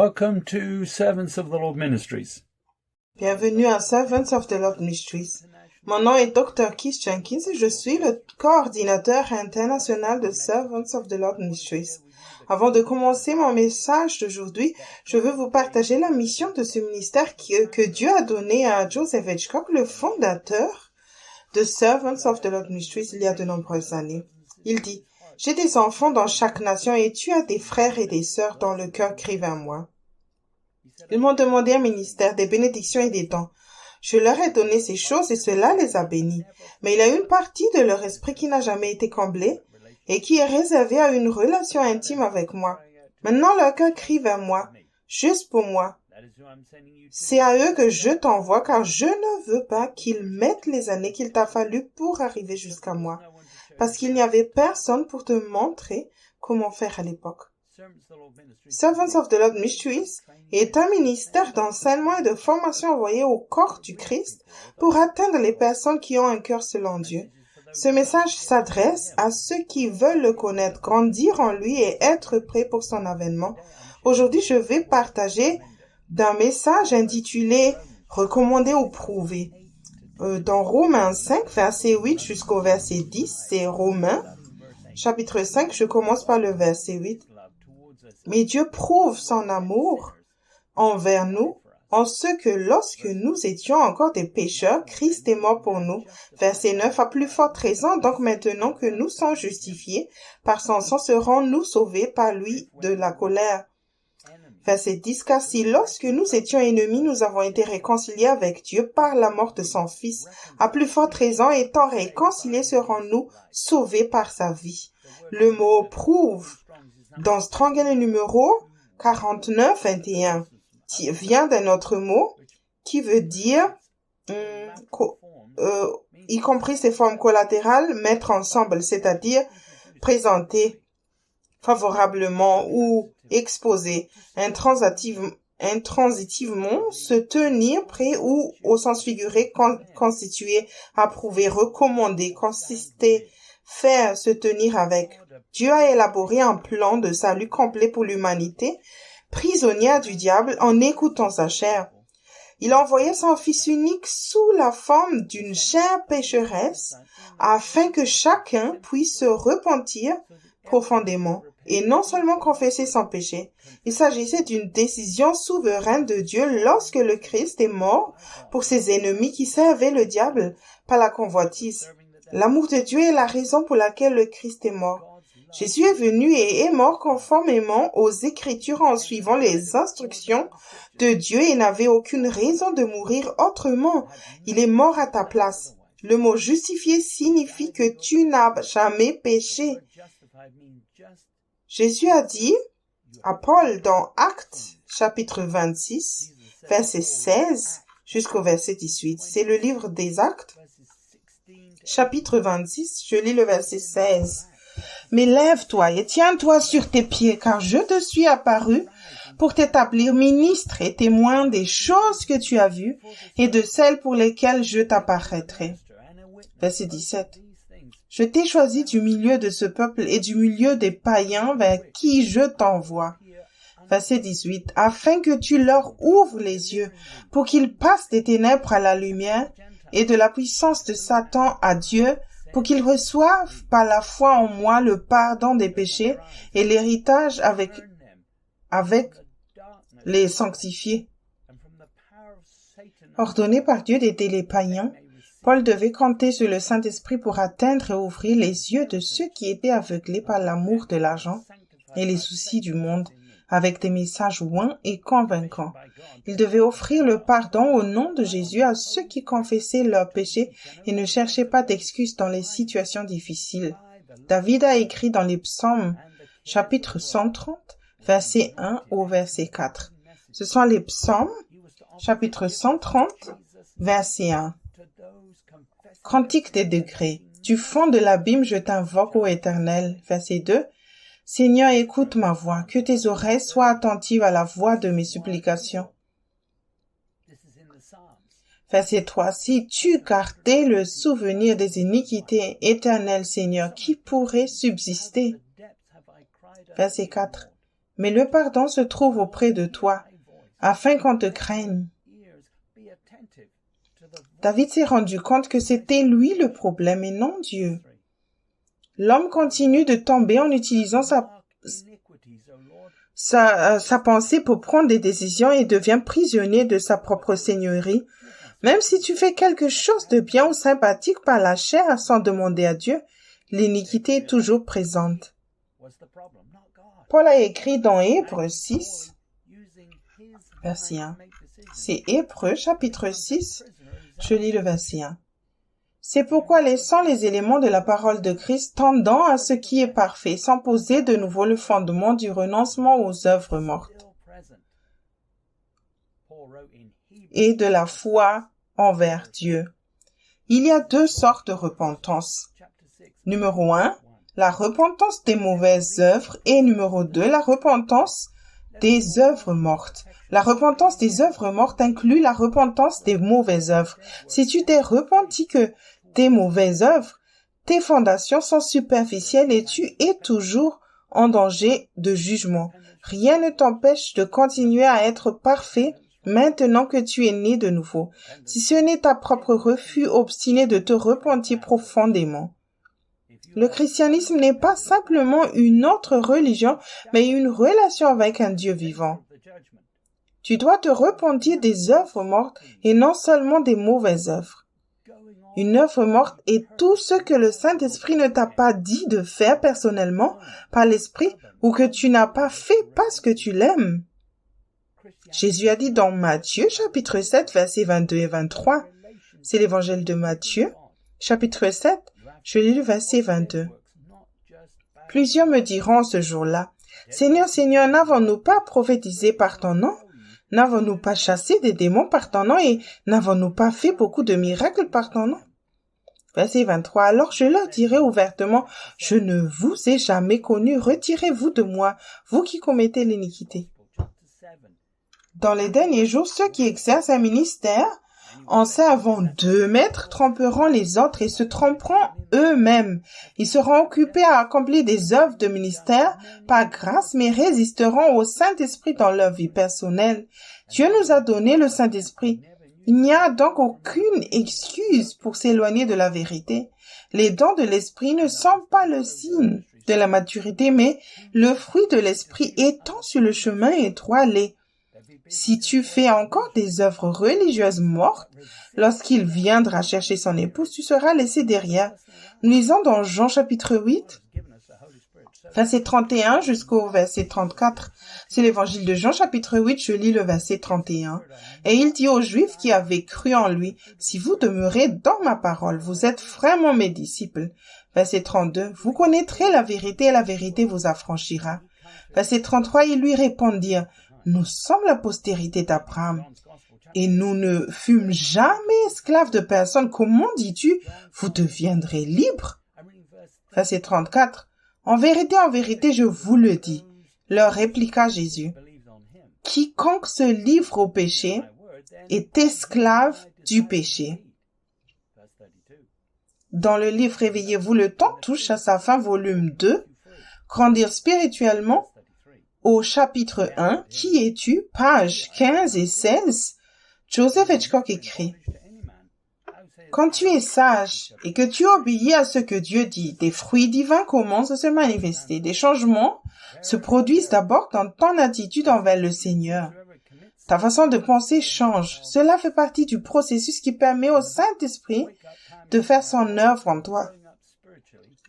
Welcome to Servants of the Lord Ministries. Bienvenue à Servants of the Lord Ministries. Mon nom est Dr. Keith Jenkins et je suis le coordinateur international de Servants of the Lord Ministries. Avant de commencer mon message d'aujourd'hui, je veux vous partager la mission de ce ministère que Dieu a donné à Joseph Hitchcock, le fondateur de Servants of the Lord Ministries il y a de nombreuses années. Il dit: j'ai des enfants dans chaque nation et tu as des frères et des sœurs dont le cœur crie vers moi. Ils m'ont demandé un ministère, des bénédictions et des dons. Je leur ai donné ces choses et cela les a bénis. Mais il y a une partie de leur esprit qui n'a jamais été comblée et qui est réservée à une relation intime avec moi. Maintenant, leur cœur crie vers moi, juste pour moi. C'est à eux que je t'envoie car je ne veux pas qu'ils mettent les années qu'il t'a fallu pour arriver jusqu'à moi. Parce qu'il n'y avait personne pour te montrer comment faire à l'époque. Servants of the Lord Ministries est un ministère d'enseignement et de formation envoyé au corps du Christ pour atteindre les personnes qui ont un cœur selon Dieu. Ce message s'adresse à ceux qui veulent le connaître, grandir en lui et être prêts pour son avènement. Aujourd'hui, je vais partager d'un message intitulé « Recommander ou prouver ». Dans Romains 5, verset 8 jusqu'au verset 10, c'est Romains, chapitre 5, je commence par le verset 8. Mais Dieu prouve son amour envers nous en ce que lorsque nous étions encore des pécheurs, Christ est mort pour nous. Verset 9, à plus forte raison, donc maintenant que nous sommes justifiés par son sang, serons-nous sauvés par lui de la colère. Verset 10, car si lorsque nous étions ennemis, nous avons été réconciliés avec Dieu par la mort de son Fils, à plus forte raison, étant réconciliés, serons-nous sauvés par sa vie. Le mot prouve dans Strong est le numéro 49-21 vient d'un autre mot qui veut dire, y compris ses formes collatérales, mettre ensemble, c'est-à-dire présenter favorablement ou exposer, intransitivement, se tenir prêt ou, au sens figuré, constituer, approuver, recommander, consister, faire, se tenir avec. Dieu a élaboré un plan de salut complet pour l'humanité, prisonnière du diable en écoutant sa chair. Il a envoyé son Fils unique sous la forme d'une chair pécheresse afin que chacun puisse se repentir profondément et non seulement confesser son péché. Il s'agissait d'une décision souveraine de Dieu lorsque le Christ est mort pour ses ennemis qui servaient le diable par la convoitise. L'amour de Dieu est la raison pour laquelle le Christ est mort. Jésus est venu et est mort conformément aux Écritures en suivant les instructions de Dieu et n'avait aucune raison de mourir autrement. Il est mort à ta place. Le mot justifié signifie que tu n'as jamais péché. Jésus a dit à Paul dans Actes, chapitre 26, verset 16 jusqu'au verset 18. C'est le livre des Actes, chapitre 26, je lis le verset 16. Mais lève-toi et tiens-toi sur tes pieds, car je te suis apparu pour t'établir ministre et témoin des choses que tu as vues et de celles pour lesquelles je t'apparaîtrai. Verset 17. Je t'ai choisi du milieu de ce peuple et du milieu des païens vers qui je t'envoie. Verset 18. Afin que tu leur ouvres les yeux pour qu'ils passent des ténèbres à la lumière et de la puissance de Satan à Dieu, pour qu'ils reçoivent par la foi en moi le pardon des péchés et l'héritage avec les sanctifiés. Ordonné par Dieu d'aider les païens, Paul devait compter sur le Saint-Esprit pour atteindre et ouvrir les yeux de ceux qui étaient aveuglés par l'amour de l'argent et les soucis du monde, avec des messages ouins et convaincants. Il devait offrir le pardon au nom de Jésus à ceux qui confessaient leurs péchés et ne cherchaient pas d'excuses dans les situations difficiles. David a écrit dans les Psaumes, chapitre 130, verset 1 au verset 4. Ce sont les Psaumes, chapitre 130, verset 1. Cantique des degrés. Du fond de l'abîme, je t'invoque, ô Éternel. Verset 2. Seigneur, écoute ma voix, que tes oreilles soient attentives à la voix de mes supplications. Verset 3. Si tu gardais le souvenir des iniquités, Éternel Seigneur, qui pourrait subsister? Verset 4. mais le pardon se trouve auprès de toi, afin qu'on te craigne. David s'est rendu compte que c'était lui le problème et non Dieu. L'homme continue de tomber en utilisant sa pensée pour prendre des décisions et devient prisonnier de sa propre seigneurie. Même si tu fais quelque chose de bien ou sympathique par la chair sans demander à Dieu, l'iniquité est toujours présente. Paul a écrit dans Hébreux 6, verset 1. C'est Hébreux, chapitre 6, je lis le verset 1. C'est pourquoi laissant les éléments de la parole de Christ tendant à ce qui est parfait, sans poser de nouveau le fondement du renoncement aux œuvres mortes et de la foi envers Dieu. Il y a deux sortes de repentance. Numéro 1, la repentance des mauvaises œuvres et numéro 2, la repentance des œuvres mortes. La repentance des œuvres mortes inclut la repentance des mauvaises œuvres. Si tu t'es repenti que tes mauvaises œuvres, tes fondations sont superficielles et tu es toujours en danger de jugement. Rien ne t'empêche de continuer à être parfait maintenant que tu es né de nouveau, si ce n'est ta propre refus obstiné de te repentir profondément. Le christianisme n'est pas simplement une autre religion, mais une relation avec un Dieu vivant. Tu dois te repentir des œuvres mortes et non seulement des mauvaises œuvres. Une œuvre morte est tout ce que le Saint-Esprit ne t'a pas dit de faire personnellement par l'Esprit ou que tu n'as pas fait parce que tu l'aimes. Jésus a dit dans Matthieu, chapitre 7, versets 22 et 23. C'est l'évangile de Matthieu, chapitre 7, je lis le verset 22. Plusieurs me diront ce jour-là, « Seigneur, Seigneur, n'avons-nous pas prophétisé par ton nom? N'avons-nous pas chassé des démons par ton nom et n'avons-nous pas fait beaucoup de miracles par ton nom? » Verset 23. Alors je leur dirai ouvertement, « Je ne vous ai jamais connu, retirez-vous de moi, vous qui commettez l'iniquité. » Dans les derniers jours, ceux qui exercent un ministère en servant deux maîtres tromperont les autres et se tromperont eux-mêmes. Ils seront occupés à accomplir des œuvres de ministère par grâce, mais résisteront au Saint-Esprit dans leur vie personnelle. Dieu nous a donné le Saint-Esprit. Il n'y a donc aucune excuse pour s'éloigner de la vérité. Les dons de l'Esprit ne sont pas le signe de la maturité, mais le fruit de l'Esprit étant sur le chemin étroit l'est. Si tu fais encore des œuvres religieuses mortes, lorsqu'il viendra chercher son épouse, tu seras laissé derrière. Nous lisons dans Jean chapitre 8, verset 31 jusqu'au verset 34. C'est l'évangile de Jean chapitre 8, je lis le verset 31. Et il dit aux Juifs qui avaient cru en lui, « Si vous demeurez dans ma parole, vous êtes vraiment mes disciples. » Verset 32, « Vous connaîtrez la vérité et la vérité vous affranchira. » Verset 33, ils lui répondirent, nous sommes la postérité d'Abraham et nous ne fûmes jamais esclaves de personne. Comment dis-tu, vous deviendrez libres? Verset 34. En vérité, je vous le dis, leur répliqua Jésus. Quiconque se livre au péché est esclave du péché. Dans le livre Réveillez-vous, le temps touche à sa fin, volume 2, Grandir spirituellement, au chapitre 1, Qui es-tu? Pages 15 et 16, Joseph Hitchcock écrit, « Quand tu es sage et que tu obéis à ce que Dieu dit, des fruits divins commencent à se manifester. Des changements se produisent d'abord dans ton attitude envers le Seigneur. Ta façon de penser change. Cela fait partie du processus qui permet au Saint-Esprit de faire son œuvre en toi.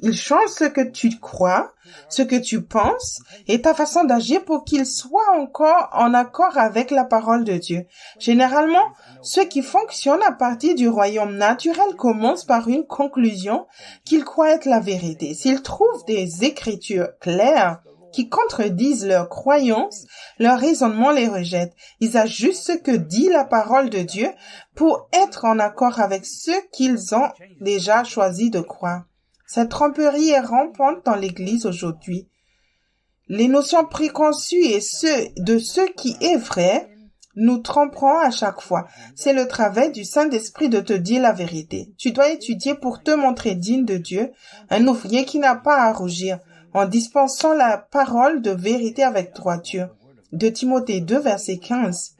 Il change ce que tu crois, ce que tu penses et ta façon d'agir pour qu'il soit encore en accord avec la parole de Dieu. Généralement, ce qui fonctionne à partir du royaume naturel commence par une conclusion qu'ils croient être la vérité. S'ils trouvent des écritures claires qui contredisent leurs croyances, leur raisonnement les rejette. Ils ajustent ce que dit la parole de Dieu pour être en accord avec ce qu'ils ont déjà choisi de croire. Cette tromperie est rampante dans l'Église aujourd'hui. Les notions préconçues et de ce qui est vrai nous tromperont à chaque fois. C'est le travail du Saint-Esprit de te dire la vérité. Tu dois étudier pour te montrer digne de Dieu, un ouvrier qui n'a pas à rougir. en dispensant la parole de vérité avec droiture. 2 Timothée 2, verset 15.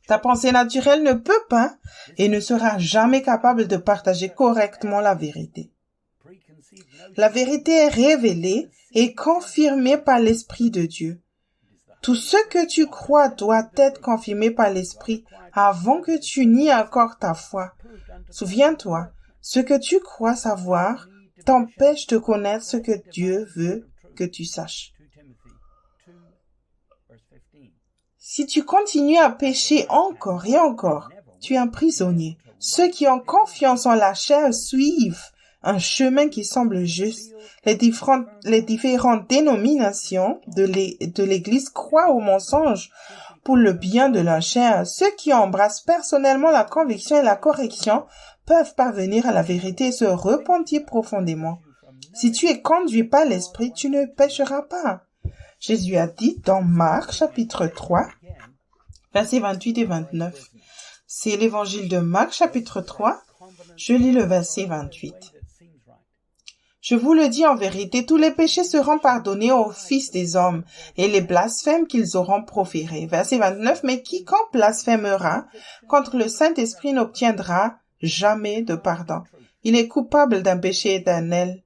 Ta pensée naturelle ne peut pas et ne sera jamais capable de partager correctement la vérité. La vérité est révélée et confirmée par l'Esprit de Dieu. Tout ce que tu crois doit être confirmé par l'Esprit avant que tu n'y accordes ta foi. Souviens-toi, ce que tu crois savoir t'empêche de connaître ce que Dieu veut que tu saches. Si tu continues à pécher encore et encore, tu es un prisonnier. Ceux qui ont confiance en la chair suivent un chemin qui semble juste. Les différentes dénominations de l'Église croient au mensonge pour le bien de leur chair. Ceux qui embrassent personnellement la conviction et la correction peuvent parvenir à la vérité et se repentir profondément. Si tu es conduit par l'Esprit, tu ne pécheras pas. Jésus a dit dans Marc chapitre 3, versets 28 et 29. C'est l'évangile de Marc chapitre 3. Je lis le verset 28. Je vous le dis en vérité, tous les péchés seront pardonnés aux fils des hommes et les blasphèmes qu'ils auront proférés. Verset 29. Mais quiconque blasphémera contre le Saint-Esprit n'obtiendra jamais de pardon. Il est coupable d'un péché éternel.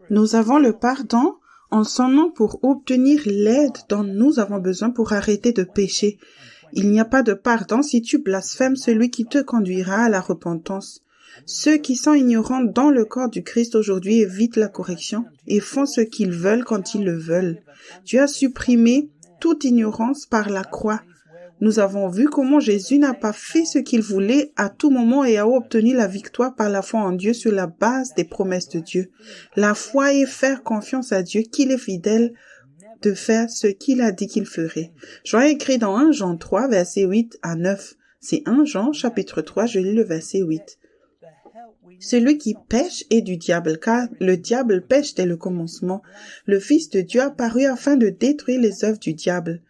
Nous avons le pardon en son nom pour obtenir l'aide dont nous avons besoin pour arrêter de pécher. Il n'y a pas de pardon si tu blasphèmes celui qui te conduira à la repentance. Ceux qui sont ignorants dans le corps du Christ aujourd'hui évitent la correction et font ce qu'ils veulent quand ils le veulent. Dieu a supprimé toute ignorance par la croix. Nous avons vu comment Jésus n'a pas fait ce qu'il voulait à tout moment et a obtenu la victoire par la foi en Dieu sur la base des promesses de Dieu. La foi est faire confiance à Dieu qu'il est fidèle de faire ce qu'il a dit qu'il ferait. Jean écrit dans 1 Jean 3, versets 8 à 9. C'est 1 Jean, chapitre 3, je lis le verset 8. Celui qui pêche est du diable, car le diable pêche dès le commencement. Le Fils de Dieu apparut afin de détruire les œuvres du diable.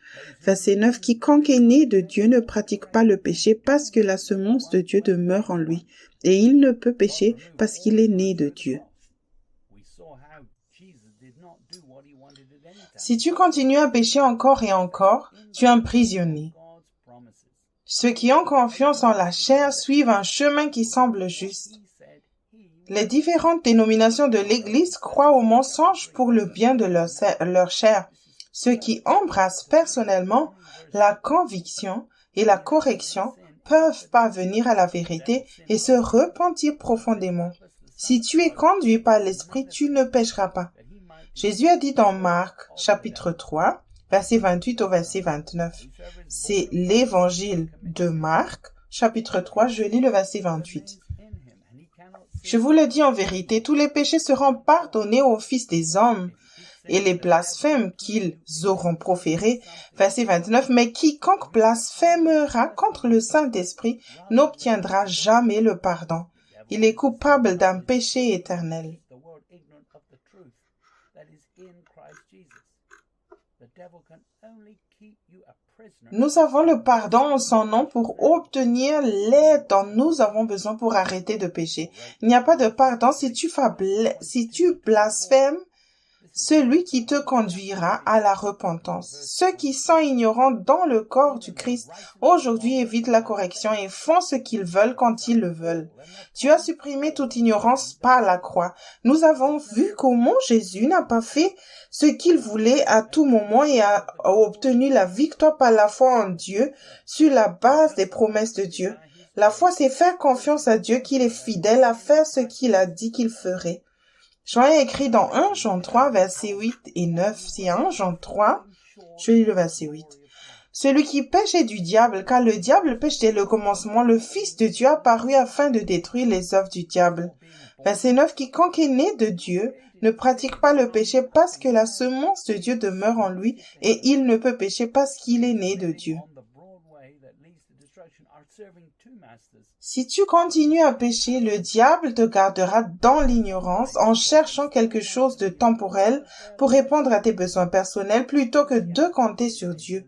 Verset 9. Quiconque est né de Dieu ne pratique pas le péché parce que la semence de Dieu demeure en lui, et il ne peut pécher parce qu'il est né de Dieu. Si tu continues à pécher encore et encore, tu es un prisonnier. Ceux qui ont confiance en la chair suivent un chemin qui semble juste. Les différentes dénominations de l'Église croient au mensonge pour le bien de leur chair. Ceux qui embrassent personnellement la conviction et la correction peuvent parvenir à la vérité et se repentir profondément. Si tu es conduit par l'Esprit, tu ne pécheras pas. Jésus a dit dans Marc, chapitre 3, verset 28 au verset 29. C'est l'évangile de Marc, chapitre 3, je lis le verset 28. Je vous le dis en vérité, tous les péchés seront pardonnés aux fils des hommes et les blasphèmes qu'ils auront proférés. Verset 29. Mais quiconque blasphémera contre le Saint-Esprit n'obtiendra jamais le pardon. Il est coupable d'un péché éternel. Nous avons le pardon en son nom pour obtenir l'aide dont nous avons besoin pour arrêter de pécher. Il n'y a pas de pardon si tu blasphèmes celui qui te conduira à la repentance. Ceux qui sont ignorants dans le corps du Christ aujourd'hui évitent la correction et font ce qu'ils veulent quand ils le veulent. Dieu a supprimé toute ignorance par la croix. Nous avons vu comment Jésus n'a pas fait ce qu'il voulait à tout moment et a obtenu la victoire par la foi en Dieu sur la base des promesses de Dieu. La foi, c'est faire confiance à Dieu qu'il est fidèle à faire ce qu'il a dit qu'il ferait. Jean a écrit dans 1 Jean 3, versets 8 et 9. C'est 1 Jean 3, je lis le verset 8. Celui qui pêche est du diable, car le diable pêche dès le commencement. Le Fils de Dieu apparut afin de détruire les œuvres du diable. Verset 9. Quiconque est né de Dieu ne pratique pas le péché parce que la semence de Dieu demeure en lui et il ne peut pécher parce qu'il est né de Dieu. Si tu continues à pécher, le diable te gardera dans l'ignorance en cherchant quelque chose de temporel pour répondre à tes besoins personnels plutôt que de compter sur Dieu.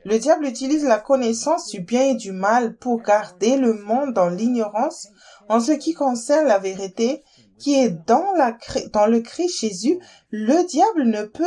Le diable utilise la connaissance du bien et du mal pour garder le monde dans l'ignorance en ce qui concerne la vérité qui est dans le Christ Jésus, le diable ne peut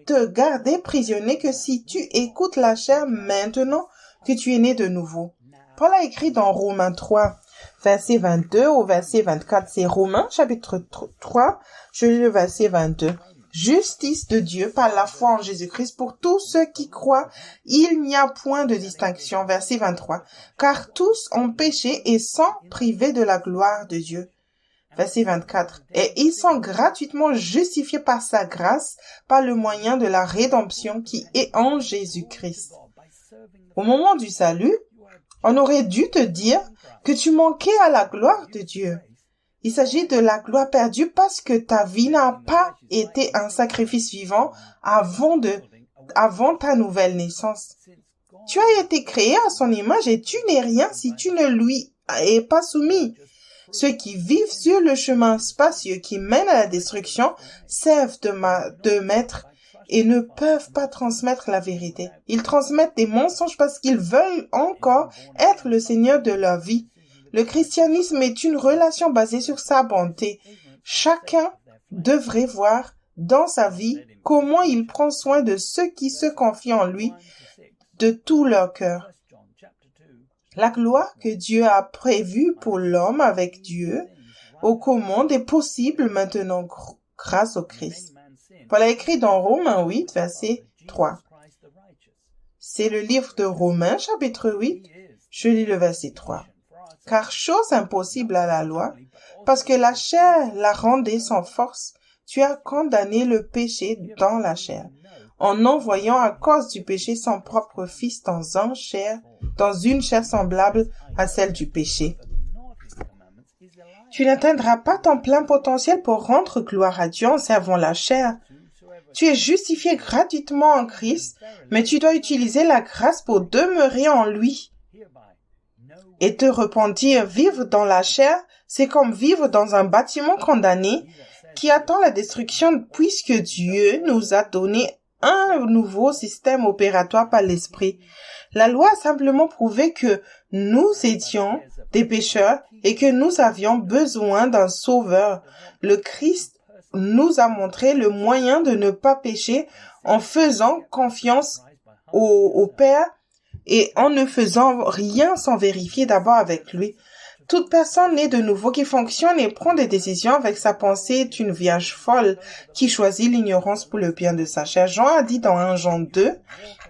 te garder prisonnier que si tu écoutes la chair maintenant que tu es né de nouveau. Paul a écrit dans Romains 3, verset 22 au verset 24. C'est Romains, chapitre 3, je lis le verset 22. Justice de Dieu par la foi en Jésus-Christ pour tous ceux qui croient. Il n'y a point de distinction. Verset 23. Car tous ont péché et sont privés de la gloire de Dieu. Verset 24. Et ils sont gratuitement justifiés par sa grâce, par le moyen de la rédemption qui est en Jésus-Christ. Au moment du salut, on aurait dû te dire que tu manquais à la gloire de Dieu. Il s'agit de la gloire perdue parce que ta vie n'a pas été un sacrifice vivant avant ta nouvelle naissance. Tu as été créé à son image et tu n'es rien si tu ne lui es pas soumis. Ceux qui vivent sur le chemin spacieux qui mène à la destruction servent de maître et ne peuvent pas transmettre la vérité. Ils transmettent des mensonges parce qu'ils veulent encore être le Seigneur de leur vie. Le christianisme est une relation basée sur sa bonté. Chacun devrait voir dans sa vie comment il prend soin de ceux qui se confient en lui de tout leur cœur. La gloire que Dieu a prévue pour l'homme avec Dieu aux commandes est possible maintenant grâce au Christ. Paul a écrit dans Romains 8, verset 3. C'est le livre de Romains, chapitre 8. Je lis le verset 3. Car chose impossible à la loi, parce que la chair la rendait sans force, tu as condamné le péché dans la chair, en envoyant à cause du péché son propre Fils dans une chair semblable à celle du péché. Tu n'atteindras pas ton plein potentiel pour rendre gloire à Dieu en servant la chair. Tu es justifié gratuitement en Christ, mais tu dois utiliser la grâce pour demeurer en lui. Et te repentir, vivre dans la chair, c'est comme vivre dans un bâtiment condamné qui attend la destruction puisque Dieu nous a donné un nouveau système opératoire par l'Esprit. La loi a simplement prouvé que nous étions des pécheurs et que nous avions besoin d'un sauveur. Le Christ nous a montré le moyen de ne pas pécher en faisant confiance au Père et en ne faisant rien sans vérifier d'abord avec lui. Toute personne née de nouveau qui fonctionne et prend des décisions avec sa pensée est une vierge folle qui choisit l'ignorance pour le bien de sa chair. Jean a dit dans 1 Jean 2,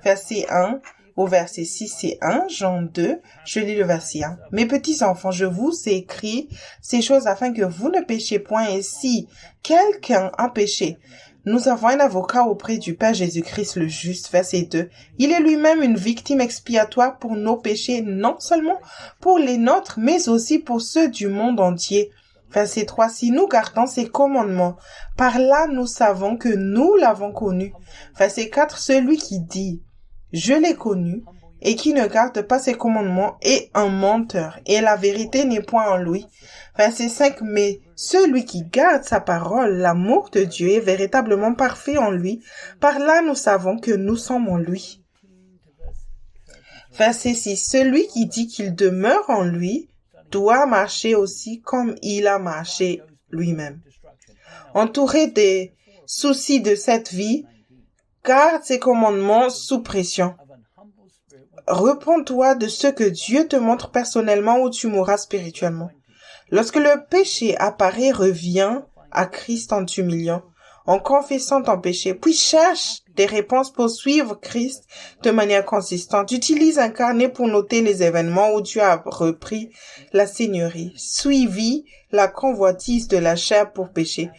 verset 1 au verset 6 et 1, Jean 2, je lis le verset 1. Mes petits enfants, je vous ai écrit ces choses afin que vous ne péchiez point, et si quelqu'un a péché, nous avons un avocat auprès du Père Jésus-Christ le juste. Verset 2. Il est lui-même une victime expiatoire pour nos péchés, non seulement pour les nôtres, mais aussi pour ceux du monde entier. Verset 3. Si nous gardons ses commandements, par là nous savons que nous l'avons connu. Verset 4. Celui qui dit « Je l'ai connu » et qui ne garde pas ses commandements est un menteur, et la vérité n'est point en lui. Verset 5. Mais celui qui garde sa parole, l'amour de Dieu est véritablement parfait en lui. Par là, nous savons que nous sommes en lui. Verset 6. Celui qui dit qu'il demeure en lui doit marcher aussi comme il a marché lui-même. Entouré des soucis de cette vie, garde ses commandements sous pression. Repens-toi de ce que Dieu te montre personnellement ou tu mourras spirituellement. Lorsque le péché apparaît, reviens à Christ en t'humiliant, en confessant ton péché, puis cherche des réponses pour suivre Christ de manière consistante. Utilise un carnet pour noter les événements où tu as repris la seigneurie, suivi la convoitise de la chair pour pécher.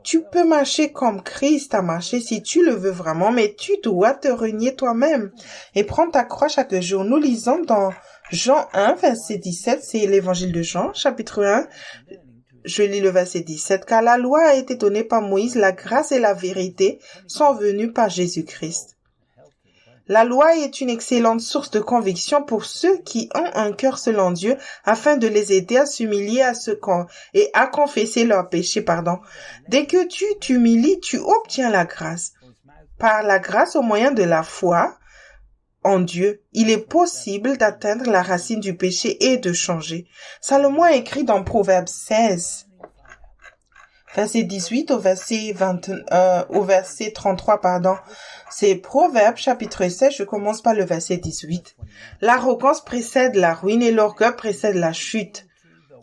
Tu peux marcher comme Christ a marché si tu le veux vraiment, mais tu dois te renier toi-même et prendre ta croix chaque jour. Nous lisons dans Jean 1, verset 17, c'est l'évangile de Jean, chapitre 1. Je lis le verset 17. Car la loi a été donnée par Moïse, la grâce et la vérité sont venues par Jésus-Christ. La loi est une excellente source de conviction pour ceux qui ont un cœur selon Dieu, afin de les aider à s'humilier et à confesser leurs péchés, Dès que tu t'humilies, tu obtiens la grâce. Par la grâce au moyen de la foi en Dieu, il est possible d'atteindre la racine du péché et de changer. Salomon a écrit dans Proverbe 16, verset 18 au verset 33, pardon. C'est Proverbes, chapitre 16, je commence par le verset 18. L'arrogance précède la ruine et l'orgueil précède la chute.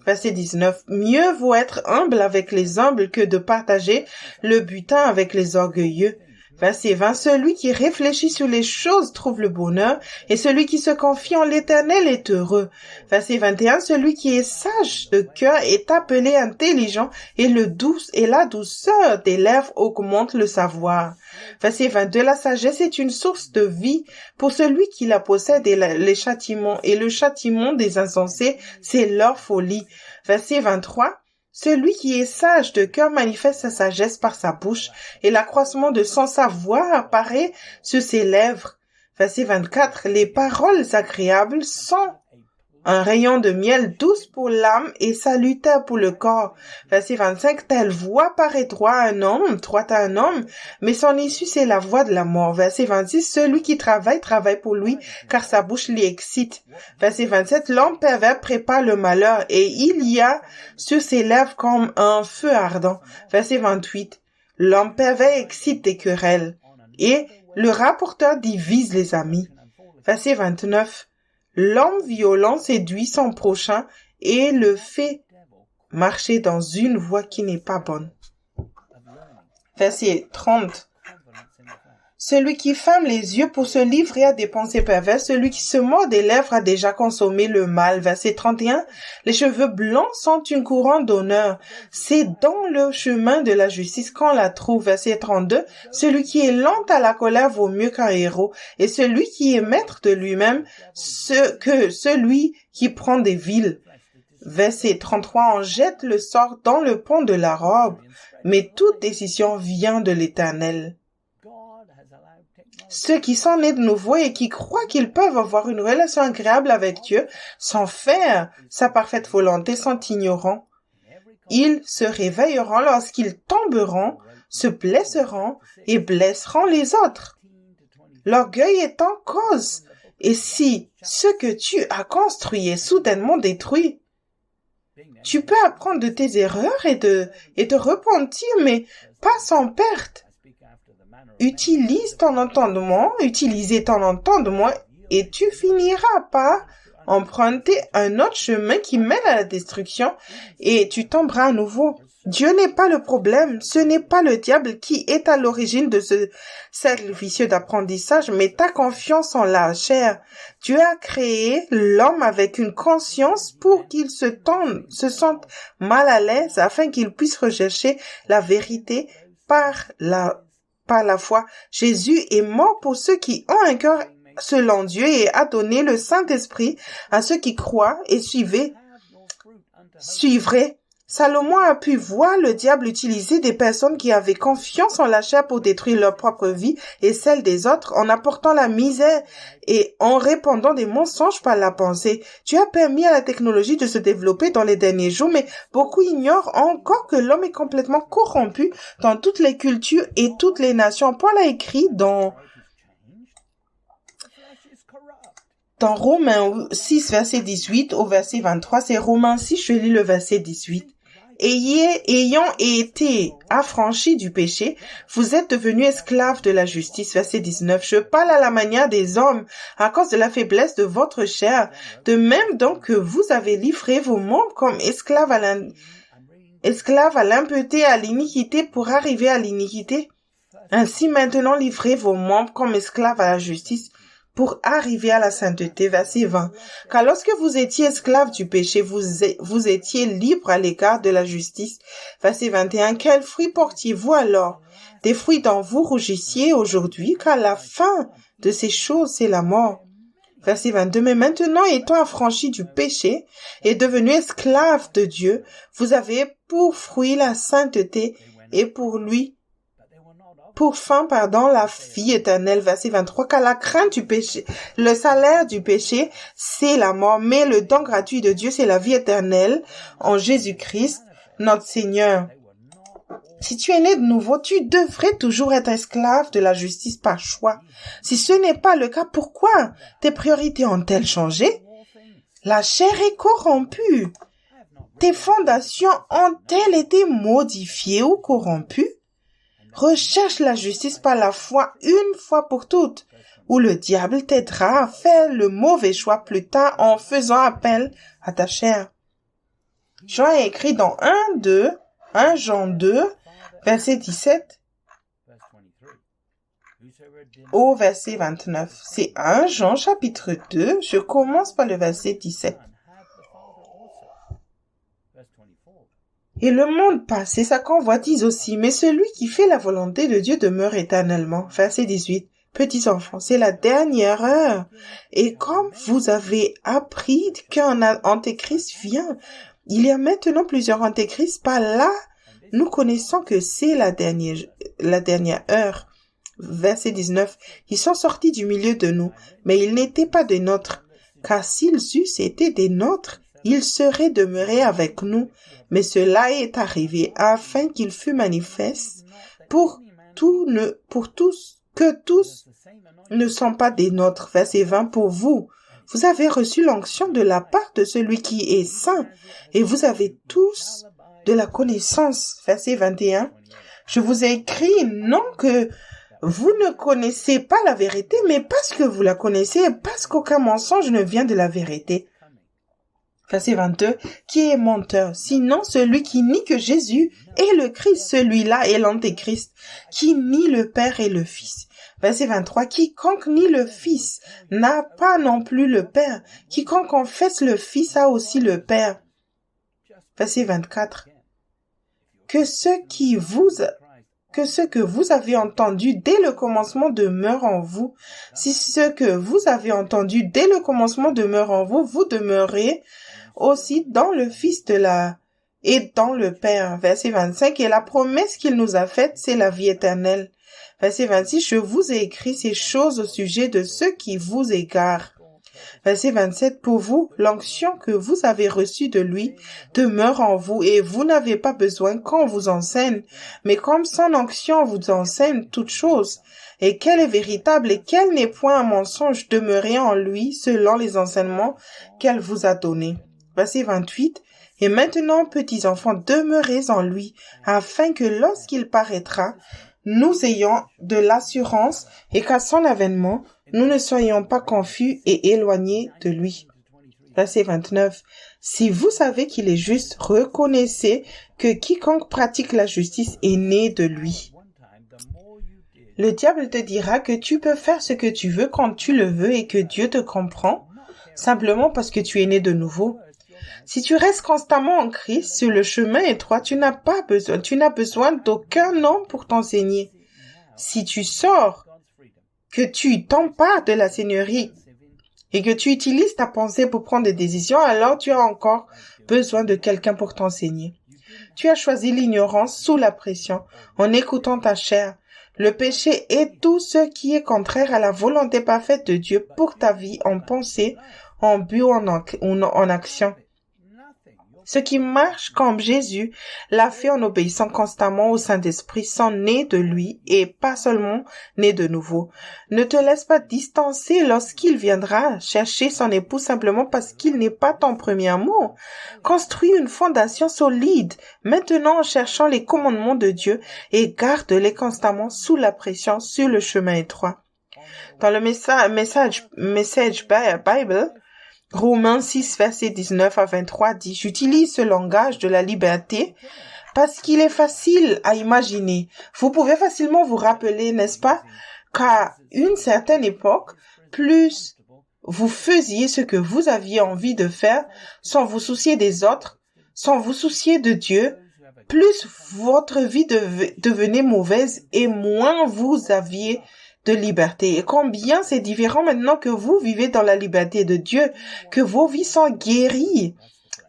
Verset 19. Mieux vaut être humble avec les humbles que de partager le butin avec les orgueilleux. Verset 20. Celui qui réfléchit sur les choses trouve le bonheur, et celui qui se confie en l'Éternel est heureux. Verset 21. Celui qui est sage de cœur est appelé intelligent, et la douceur des lèvres augmente le savoir. Verset 22. La sagesse est une source de vie pour celui qui la possède, et le châtiment des insensés, c'est leur folie. Verset 23. Celui qui est sage de cœur manifeste sa sagesse par sa bouche, et l'accroissement de son savoir apparaît sur ses lèvres. Verset 24. Les paroles agréables sont un rayon de miel douce pour l'âme et salutaire pour le corps. Verset 25. Telle voix paraît droite à un homme, mais son issue c'est la voix de la mort. Verset 26. Celui qui travaille pour lui, car sa bouche l'y excite. Verset 27. L'homme pervers prépare le malheur, et il y a sur ses lèvres comme un feu ardent. Verset 28. L'homme pervers excite des querelles, et le rapporteur divise les amis. Verset 29. L'homme violent séduit son prochain et le fait marcher dans une voie qui n'est pas bonne. Verset 30. Celui qui ferme les yeux pour se livrer à des pensées perverses, celui qui se mord des lèvres a déjà consommé le mal. Verset 31. Les cheveux blancs sont une couronne d'honneur. C'est dans le chemin de la justice qu'on la trouve. Verset 32. Celui qui est lent à la colère vaut mieux qu'un héros, et celui qui est maître de lui-même que celui qui prend des villes. Verset 33. On jette le sort dans le pont de la robe, mais toute décision vient de l'Éternel. Ceux qui sont nés de nouveau et qui croient qu'ils peuvent avoir une relation agréable avec Dieu sans faire sa parfaite volonté sont ignorants. Ils se réveilleront lorsqu'ils tomberont, se blesseront et blesseront les autres. L'orgueil est en cause, et si ce que tu as construit est soudainement détruit, tu peux apprendre de tes erreurs et te repentir, mais pas sans perte. Utilisez ton entendement, et tu finiras par emprunter un autre chemin qui mène à la destruction, et tu tomberas à nouveau. Dieu n'est pas le problème, ce n'est pas le diable qui est à l'origine de ce cercle vicieux d'apprentissage, mais ta confiance en la chair. Dieu a créé l'homme avec une conscience pour qu'il se sente mal à l'aise afin qu'il puisse rechercher la vérité par la foi. Jésus est mort pour ceux qui ont un cœur selon Dieu et a donné le Saint-Esprit à ceux qui croient et suivraient. Salomon a pu voir le diable utiliser des personnes qui avaient confiance en la chair pour détruire leur propre vie et celle des autres en apportant la misère et en répandant des mensonges par la pensée. Dieu a permis à la technologie de se développer dans les derniers jours, mais beaucoup ignorent encore que l'homme est complètement corrompu dans toutes les cultures et toutes les nations. Paul a écrit dans Romains 6, verset 18 au verset 23, c'est Romains 6, je lis le verset 18. Ayant été affranchis du péché, vous êtes devenus esclaves de la justice. Verset 19. Je parle à la manière des hommes à cause de la faiblesse de votre chair. De même donc que vous avez livré vos membres comme esclaves à l'impureté, à l'iniquité pour arriver à l'iniquité. Ainsi maintenant livrez vos membres comme esclaves à la justice pour arriver à la sainteté. Verset 20. Car lorsque vous étiez esclaves du péché, vous étiez libres à l'égard de la justice. Verset 21. Quels fruits portiez-vous alors? Des fruits dont vous rougissiez aujourd'hui, car la fin de ces choses, c'est la mort. Verset 22. Mais maintenant, étant affranchis du péché et devenus esclaves de Dieu, vous avez pour fruit la sainteté et pour fin, la vie éternelle. Verset 23, car la crainte du péché, le salaire du péché, c'est la mort, mais le don gratuit de Dieu, c'est la vie éternelle en Jésus-Christ, notre Seigneur. Si tu es né de nouveau, tu devrais toujours être esclave de la justice par choix. Si ce n'est pas le cas, pourquoi tes priorités ont-elles changé? La chair est corrompue. tes fondations ont-elles été modifiées ou corrompues? Recherche la justice par la foi une fois pour toutes, ou le diable t'aidera à faire le mauvais choix plus tard en faisant appel à ta chair. Jean a écrit dans 1 Jean 2, verset 17 au verset 29. C'est 1 Jean chapitre 2, je commence par le verset 17. Et le monde passe et sa convoitise aussi, mais celui qui fait la volonté de Dieu demeure éternellement. Verset 18. Petits enfants, c'est la dernière heure. Et comme vous avez appris qu'un antéchrist vient, il y a maintenant plusieurs antéchrists. Par là, nous connaissons que c'est la dernière heure. Verset 19. Ils sont sortis du milieu de nous, mais ils n'étaient pas des nôtres. Car s'ils eussent été des nôtres, ils seraient demeurés avec nous. Mais cela est arrivé afin qu'il fût manifeste que tous ne sont pas des nôtres. Verset 20. Pour vous, vous avez reçu l'onction de la part de celui qui est saint, et vous avez tous de la connaissance. Verset 21. Je vous ai écrit non que vous ne connaissez pas la vérité, mais parce que vous la connaissez, parce qu'aucun mensonge ne vient de la vérité. Verset 22, qui est menteur, sinon celui qui nie que Jésus est le Christ, celui-là est l'antéchrist, qui nie le Père et le Fils. Verset 23, quiconque nie le Fils n'a pas non plus le Père, quiconque confesse le Fils a aussi le Père. Verset 24, que ce que vous avez entendu dès le commencement demeure en vous. Si ce que vous avez entendu dès le commencement demeure en vous, vous demeurez aussi dans le Fils et dans le Père. Verset 25, et la promesse qu'il nous a faite, c'est la vie éternelle. Verset 26, je vous ai écrit ces choses au sujet de ceux qui vous égarent. Verset 27, pour vous, l'onction que vous avez reçue de lui demeure en vous et vous n'avez pas besoin qu'on vous enseigne, mais comme son onction vous enseigne toutes choses, et qu'elle est véritable et qu'elle n'est point un mensonge, demeurez en lui selon les enseignements qu'elle vous a donnés. Verset 28, et maintenant, petits enfants, demeurez en lui, afin que lorsqu'il paraîtra, nous ayons de l'assurance et qu'à son avènement, nous ne soyons pas confus et éloignés de lui. Verset 29. Si vous savez qu'il est juste, reconnaissez que quiconque pratique la justice est né de lui. Le diable te dira que tu peux faire ce que tu veux quand tu le veux et que Dieu te comprend, simplement parce que tu es né de nouveau. Si tu restes constamment en Christ, sur le chemin étroit, tu n'as besoin d'aucun homme pour t'enseigner. Si tu sors, que tu t'empares de la Seigneurie et que tu utilises ta pensée pour prendre des décisions, alors tu as encore besoin de quelqu'un pour t'enseigner. Tu as choisi l'ignorance sous la pression, en écoutant ta chair. Le péché est tout ce qui est contraire à la volonté parfaite de Dieu pour ta vie en pensée, en but ou en action. Ceux qui marchent comme Jésus l'a fait en obéissant constamment au Saint-Esprit sont nés de lui et pas seulement nés de nouveau. Ne te laisse pas distancer lorsqu'il viendra chercher son époux simplement parce qu'il n'est pas ton premier amour. Construis une fondation solide maintenant en cherchant les commandements de Dieu et garde-les constamment sous la pression sur le chemin étroit. Dans le Message Bible, Romains 6, verset 19 à 23 dit « J'utilise ce langage de la liberté parce qu'il est facile à imaginer. Vous pouvez facilement vous rappeler, n'est-ce pas, qu'à une certaine époque, plus vous faisiez ce que vous aviez envie de faire sans vous soucier des autres, sans vous soucier de Dieu, plus votre vie devenait mauvaise et moins vous aviez de liberté. Et combien c'est différent maintenant que vous vivez dans la liberté de Dieu, que vos vies sont guéries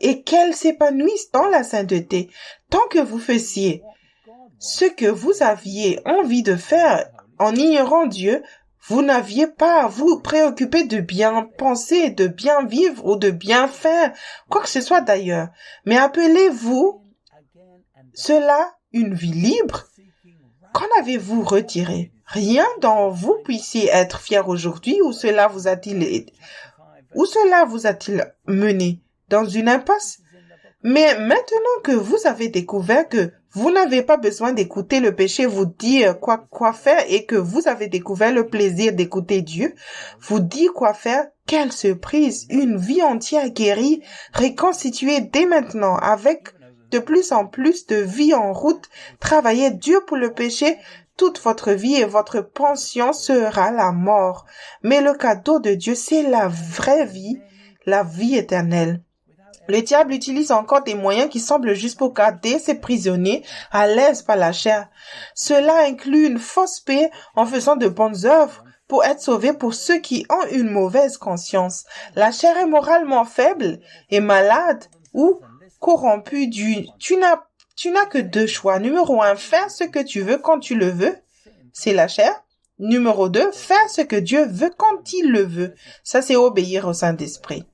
et qu'elles s'épanouissent dans la sainteté. Tant que vous faisiez ce que vous aviez envie de faire en ignorant Dieu, vous n'aviez pas à vous préoccuper de bien penser, de bien vivre ou de bien faire, quoi que ce soit d'ailleurs. Mais appelez-vous cela une vie libre? Qu'en avez-vous retiré? Rien dont vous puissiez être fier aujourd'hui, où cela vous a-t-il mené? Dans une impasse? Mais maintenant que vous avez découvert que vous n'avez pas besoin d'écouter le péché vous dire quoi faire et que vous avez découvert le plaisir d'écouter Dieu, vous dire quoi faire, quelle surprise, une vie entière guérie, reconstituée dès maintenant avec de plus en plus de vie en route, travaillez dur pour le péché, toute votre vie et votre pension sera la mort. Mais le cadeau de Dieu, c'est la vraie vie, la vie éternelle. Le diable utilise encore des moyens qui semblent juste pour garder ses prisonniers à l'aise par la chair. Cela inclut une fausse paix en faisant de bonnes œuvres pour être sauvés pour ceux qui ont une mauvaise conscience. La chair est moralement faible et malade ou corrompue. Tu n'as que deux choix. Numéro 1, faire ce que tu veux quand tu le veux. C'est la chair. Numéro 2, faire ce que Dieu veut quand il le veut. Ça, c'est obéir au Saint-Esprit.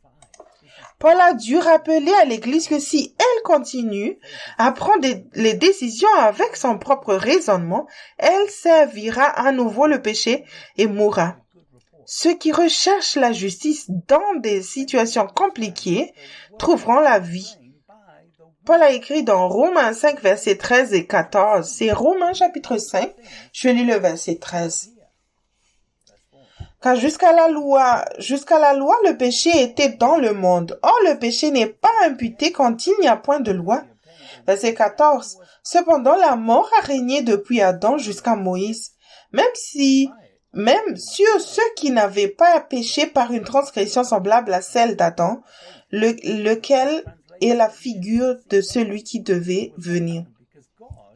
Paul a dû rappeler à l'Église que si elle continue à prendre les décisions avec son propre raisonnement, elle servira à nouveau le péché et mourra. Ceux qui recherchent la justice dans des situations compliquées trouveront la vie. Paul a écrit dans Romains 5, versets 13 et 14. C'est Romains chapitre 5, je lis le verset 13. Car jusqu'à la loi, le péché était dans le monde. Or, le péché n'est pas imputé quand il n'y a point de loi. Verset 14. Cependant, la mort a régné depuis Adam jusqu'à Moïse. Même sur ceux qui n'avaient pas péché par une transgression semblable à celle d'Adam, lequel est la figure de celui qui devait venir.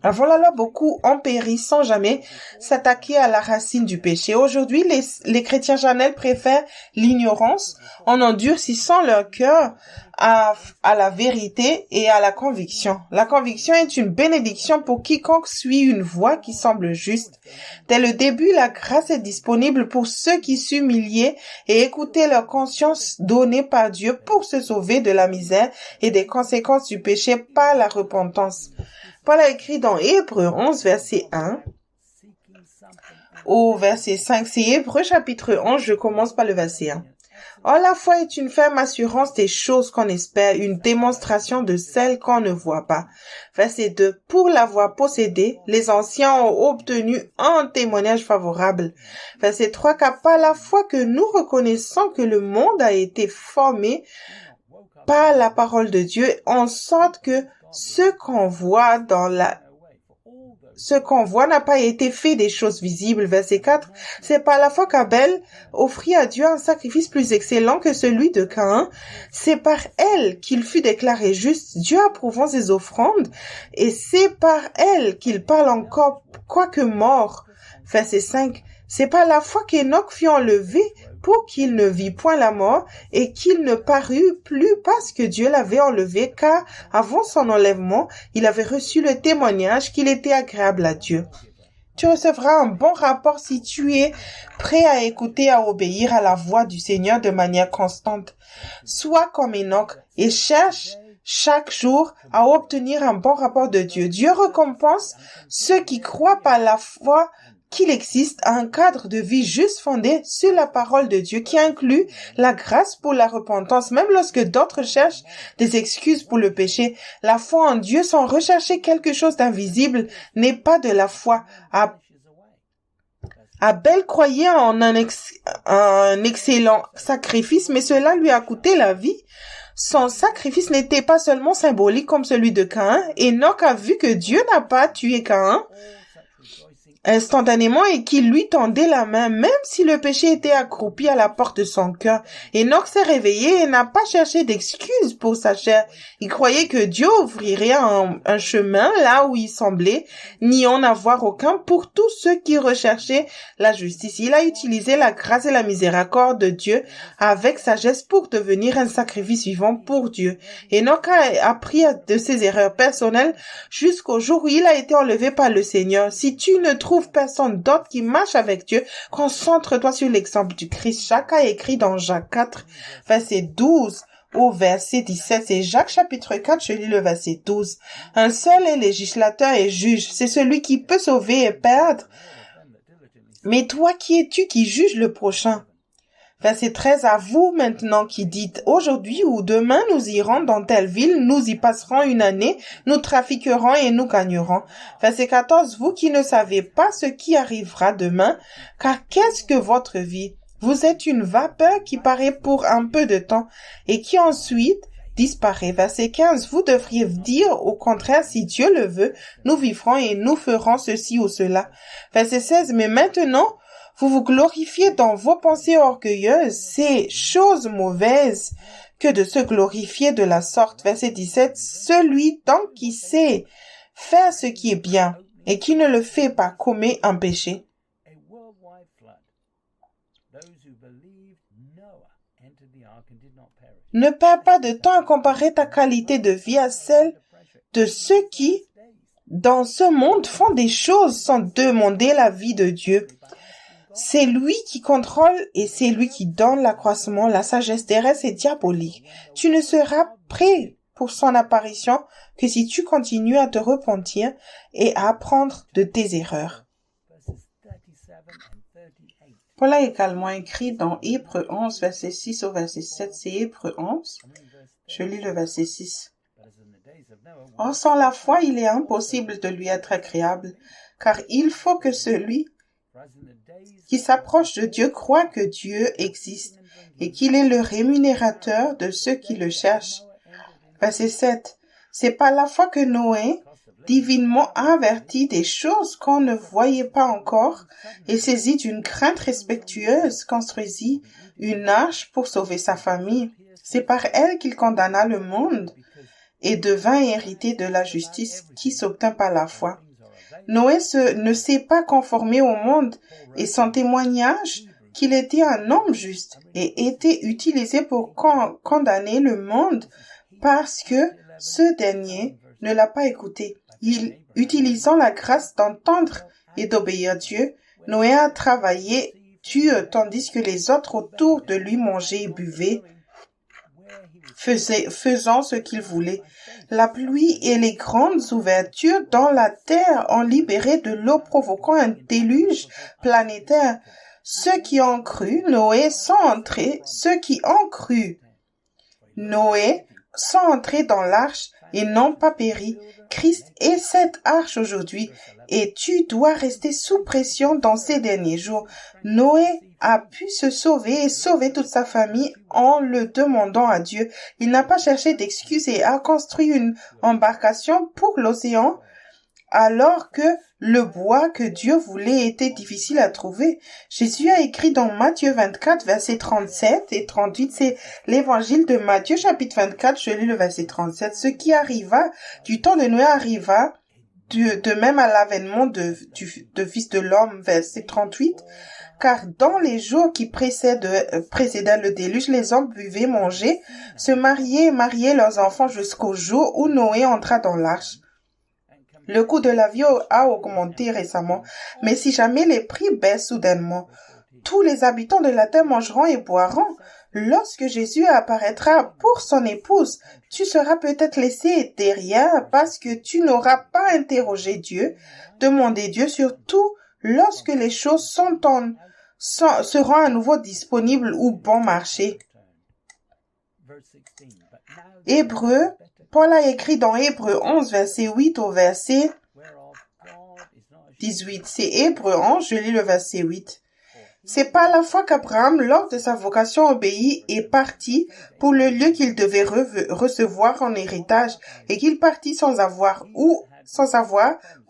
Avant la loi, beaucoup ont péri sans jamais s'attaquer à la racine du péché. Aujourd'hui, les chrétiens charnels préfèrent l'ignorance en endurcissant leur cœur à la vérité et à la conviction. La conviction est une bénédiction pour quiconque suit une voie qui semble juste. Dès le début, la grâce est disponible pour ceux qui s'humiliaient et écoutaient leur conscience donnée par Dieu pour se sauver de la misère et des conséquences du péché par la repentance. Paul a écrit dans Hébreux 11, verset 1 au verset 5. C'est Hébreux chapitre 11, je commence par le verset 1. Or, la foi est une ferme assurance des choses qu'on espère, une démonstration de celles qu'on ne voit pas. Verset 2. Pour l'avoir possédée, les anciens ont obtenu un témoignage favorable. Verset 3. Car par la foi que nous reconnaissons que le monde a été formé par la parole de Dieu, en sorte que ce qu'on voit n'a pas été fait des choses visibles. Verset 4. C'est par la foi qu'Abel offrit à Dieu un sacrifice plus excellent que celui de Caïn. C'est par elle qu'il fut déclaré juste, Dieu approuvant ses offrandes, et c'est par elle qu'il parle encore, quoique mort. Verset 5. C'est par la foi qu'Enoch fut enlevé pour qu'il ne vit point la mort et qu'il ne parut plus parce que Dieu l'avait enlevé, car avant son enlèvement, il avait reçu le témoignage qu'il était agréable à Dieu. Tu recevras un bon rapport si tu es prêt à écouter, à obéir à la voix du Seigneur de manière constante. Sois comme Enoch et cherche chaque jour à obtenir un bon rapport de Dieu. Dieu récompense ceux qui croient par la foi qu'il existe un cadre de vie juste fondé sur la parole de Dieu qui inclut la grâce pour la repentance, même lorsque d'autres cherchent des excuses pour le péché. La foi en Dieu sans rechercher quelque chose d'invisible n'est pas de la foi. Abel croyait en un excellent sacrifice, mais cela lui a coûté la vie. Son sacrifice n'était pas seulement symbolique comme celui de Caïn. Enoch a vu que Dieu n'a pas tué Caïn instantanément et qu'il lui tendait la main, même si le péché était accroupi à la porte de son cœur. Enoch s'est réveillé et n'a pas cherché d'excuses pour sa chair. Il croyait que Dieu ouvrirait un chemin là où il semblait n'y en avoir aucun pour tous ceux qui recherchaient la justice. Il a utilisé la grâce et la miséricorde de Dieu avec sagesse pour devenir un sacrifice vivant pour Dieu. Enoch a appris de ses erreurs personnelles jusqu'au jour où il a été enlevé par le Seigneur. Si tu ne trouves personne d'autre qui marche avec Dieu, concentre-toi sur l'exemple du Christ. Jacques a écrit dans Jacques 4, verset 12 au verset 17. C'est Jacques chapitre 4, je lis le verset 12. Un seul est législateur et juge. C'est celui qui peut sauver et perdre. Mais toi, qui es-tu qui juge le prochain? Verset 13, à vous maintenant qui dites, aujourd'hui ou demain nous irons dans telle ville, nous y passerons une année, nous trafiquerons et nous gagnerons. Verset 14, vous qui ne savez pas ce qui arrivera demain, car qu'est-ce que votre vie? Vous êtes une vapeur qui paraît pour un peu de temps et qui ensuite disparaît. Verset 15, vous devriez dire au contraire, si Dieu le veut, nous vivrons et nous ferons ceci ou cela. Verset 16, mais maintenant, vous vous glorifiez dans vos pensées orgueilleuses, c'est chose mauvaise que de se glorifier de la sorte. Verset 17, celui donc qui sait faire ce qui est bien et qui ne le fait pas commet un péché. Ne perds pas de temps à comparer ta qualité de vie à celle de ceux qui, dans ce monde, font des choses sans demander l'avis de Dieu. C'est lui qui contrôle et c'est lui qui donne l'accroissement. La sagesse terrestre est diabolique. Tu ne seras prêt pour son apparition que si tu continues à te repentir et à apprendre de tes erreurs. Paul a également écrit dans Hébreux 11, verset 6 au verset 7, c'est Hébreux 11. Je lis le verset 6. Or, sans la foi, il est impossible de lui être agréable, car il faut que celui qui s'approche de Dieu croit que Dieu existe et qu'il est le rémunérateur de ceux qui le cherchent. Verset 7. C'est par la foi que Noé, divinement averti des choses qu'on ne voyait pas encore, et saisi d'une crainte respectueuse, construisit une arche pour sauver sa famille. C'est par elle qu'il condamna le monde et devint héritier de la justice qui s'obtint par la foi. Noé ne s'est pas conformé au monde et son témoignage qu'il était un homme juste et était utilisé pour condamner le monde parce que ce dernier ne l'a pas écouté. Utilisant la grâce d'entendre et d'obéir à Dieu, Noé a travaillé dur tandis que les autres autour de lui mangeaient et buvaient, faisant ce qu'ils voulaient. La pluie et les grandes ouvertures dans la terre ont libéré de l'eau provoquant un déluge planétaire. Ceux qui ont cru, Noé, sont entrés. Ceux qui ont cru, Noé, sont entrés dans l'arche et n'ont pas péri. Christ est cette arche aujourd'hui et tu dois rester sous pression dans ces derniers jours. Noé a pu se sauver et sauver toute sa famille en le demandant à Dieu. Il n'a pas cherché d'excuses et a construit une embarcation pour l'océan alors que le bois que Dieu voulait était difficile à trouver. Jésus a écrit dans Matthieu 24, versets 37 et 38, c'est l'évangile de Matthieu, chapitre 24, je lis le verset 37. Ce qui arriva du temps de Noé arriva de même à l'avènement de Fils de l'homme, verset 38. Car dans les jours qui précédaient le déluge, les hommes buvaient, mangeaient, se mariaient et mariaient leurs enfants jusqu'au jour où Noé entra dans l'arche. Le coût de la vie a augmenté récemment, mais si jamais les prix baissent soudainement, tous les habitants de la terre mangeront et boiront. Lorsque Jésus apparaîtra pour son épouse, tu seras peut-être laissé derrière parce que tu n'auras pas interrogé Dieu, demandé Dieu, surtout lorsque les choses seront à nouveau disponibles ou bon marché. Paul a écrit dans Hébreux 11, verset 8 au verset 18. C'est Hébreux 11, je lis le verset 8. C'est par la foi qu'Abraham, lors de sa vocation obéie, est parti pour le lieu qu'il devait recevoir en héritage et qu'il partit sans savoir où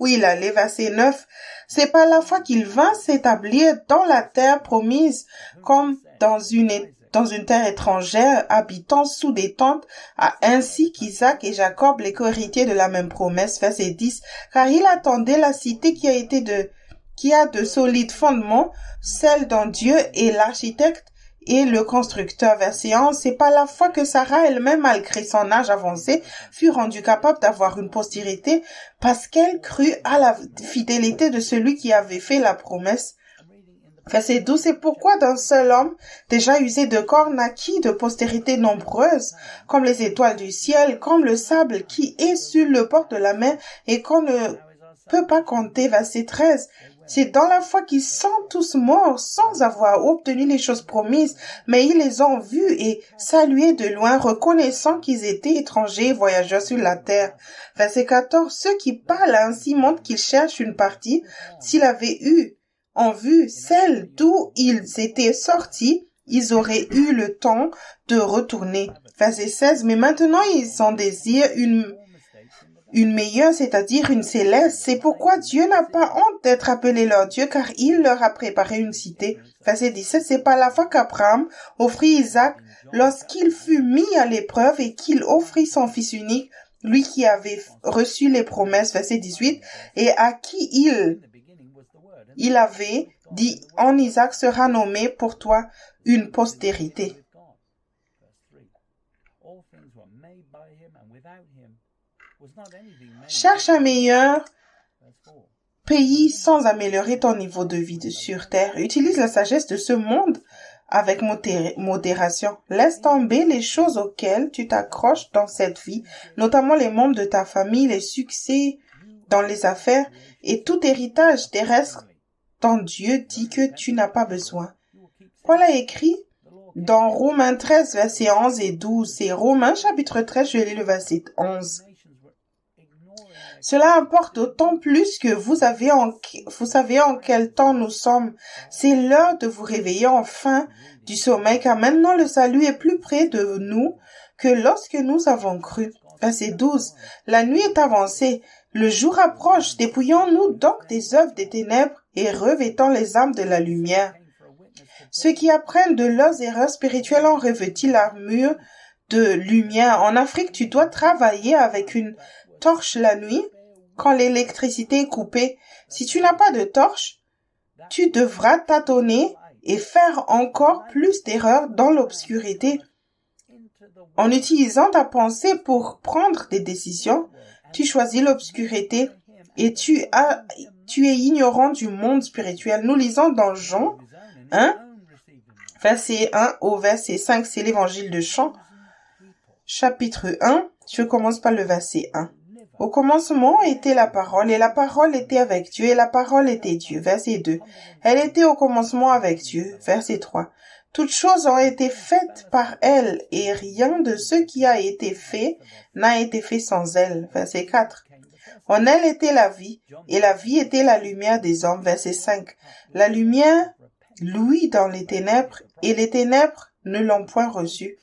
il allait. Verset 9. C'est par la foi qu'il vint s'établir dans la terre promise comme dans une terre étrangère, habitant sous des tentes, ainsi qu'Isaac et Jacob, les co-héritiers de la même promesse. Verset 10. Car il attendait la cité qui a de solides fondements, celle dont Dieu est l'architecte et le constructeur. Verset 11. C'est par la foi que Sarah elle-même, malgré son âge avancé, fut rendue capable d'avoir une postérité parce qu'elle crut à la fidélité de celui qui avait fait la promesse. Verset 12, c'est pourquoi d'un seul homme, déjà usé de corps, naquit de postérité nombreuse, comme les étoiles du ciel, comme le sable qui est sur le bord de la mer, et qu'on ne peut pas compter. Verset 13. C'est dans la foi qu'ils sont tous morts sans avoir obtenu les choses promises, mais ils les ont vus et salués de loin, reconnaissant qu'ils étaient étrangers et voyageurs sur la terre. Verset 14. Ceux qui parlent ainsi montrent qu'ils cherchent une partie. S'ils avaient eu en vue celle d'où ils étaient sortis, ils auraient eu le temps de retourner. Verset 16. Mais maintenant ils en désirent une meilleure, c'est-à-dire une céleste. C'est pourquoi Dieu n'a pas honte d'être appelé leur Dieu, car il leur a préparé une cité. Verset 17, c'est par la foi qu'Abraham offrit Isaac lorsqu'il fut mis à l'épreuve et qu'il offrit son fils unique, lui qui avait reçu les promesses. Verset 18, et à qui il avait dit, en Isaac sera nommé pour toi une postérité. Cherche un meilleur pays sans améliorer ton niveau de vie sur terre. Utilise la sagesse de ce monde avec modération. Laisse tomber les choses auxquelles tu t'accroches dans cette vie, notamment les membres de ta famille, les succès dans les affaires et tout héritage terrestre dont Dieu dit que tu n'as pas besoin. Paul a écrit dans Romains 13, versets 11 et 12. C'est Romains chapitre 13, je lis le verset 11. Cela importe d'autant plus que vous savez en quel temps nous sommes. C'est l'heure de vous réveiller enfin du sommeil, car maintenant le salut est plus près de nous que lorsque nous avons cru. Verset 12. La nuit est avancée, le jour approche. Dépouillons-nous donc des œuvres des ténèbres et revêtons les armes de la lumière. Ceux qui apprennent de leurs erreurs spirituelles ont revêti l'armure de lumière. En Afrique, tu dois travailler avec une torche la nuit quand l'électricité est coupée. Si tu n'as pas de torche, tu devras tâtonner et faire encore plus d'erreurs dans l'obscurité. En utilisant ta pensée pour prendre des décisions, tu choisis l'obscurité et tu es ignorant du monde spirituel. Nous lisons dans Jean 1, verset 1 au verset 5, c'est l'évangile de Jean, chapitre 1, je commence par le verset 1. Au commencement était la parole, et la parole était avec Dieu, et la parole était Dieu. Verset 2. Elle était au commencement avec Dieu. Verset 3. Toutes choses ont été faites par elle, et rien de ce qui a été fait n'a été fait sans elle. Verset 4. En elle était la vie, et la vie était la lumière des hommes. Verset 5. La lumière luit dans les ténèbres, et les ténèbres ne l'ont point reçue.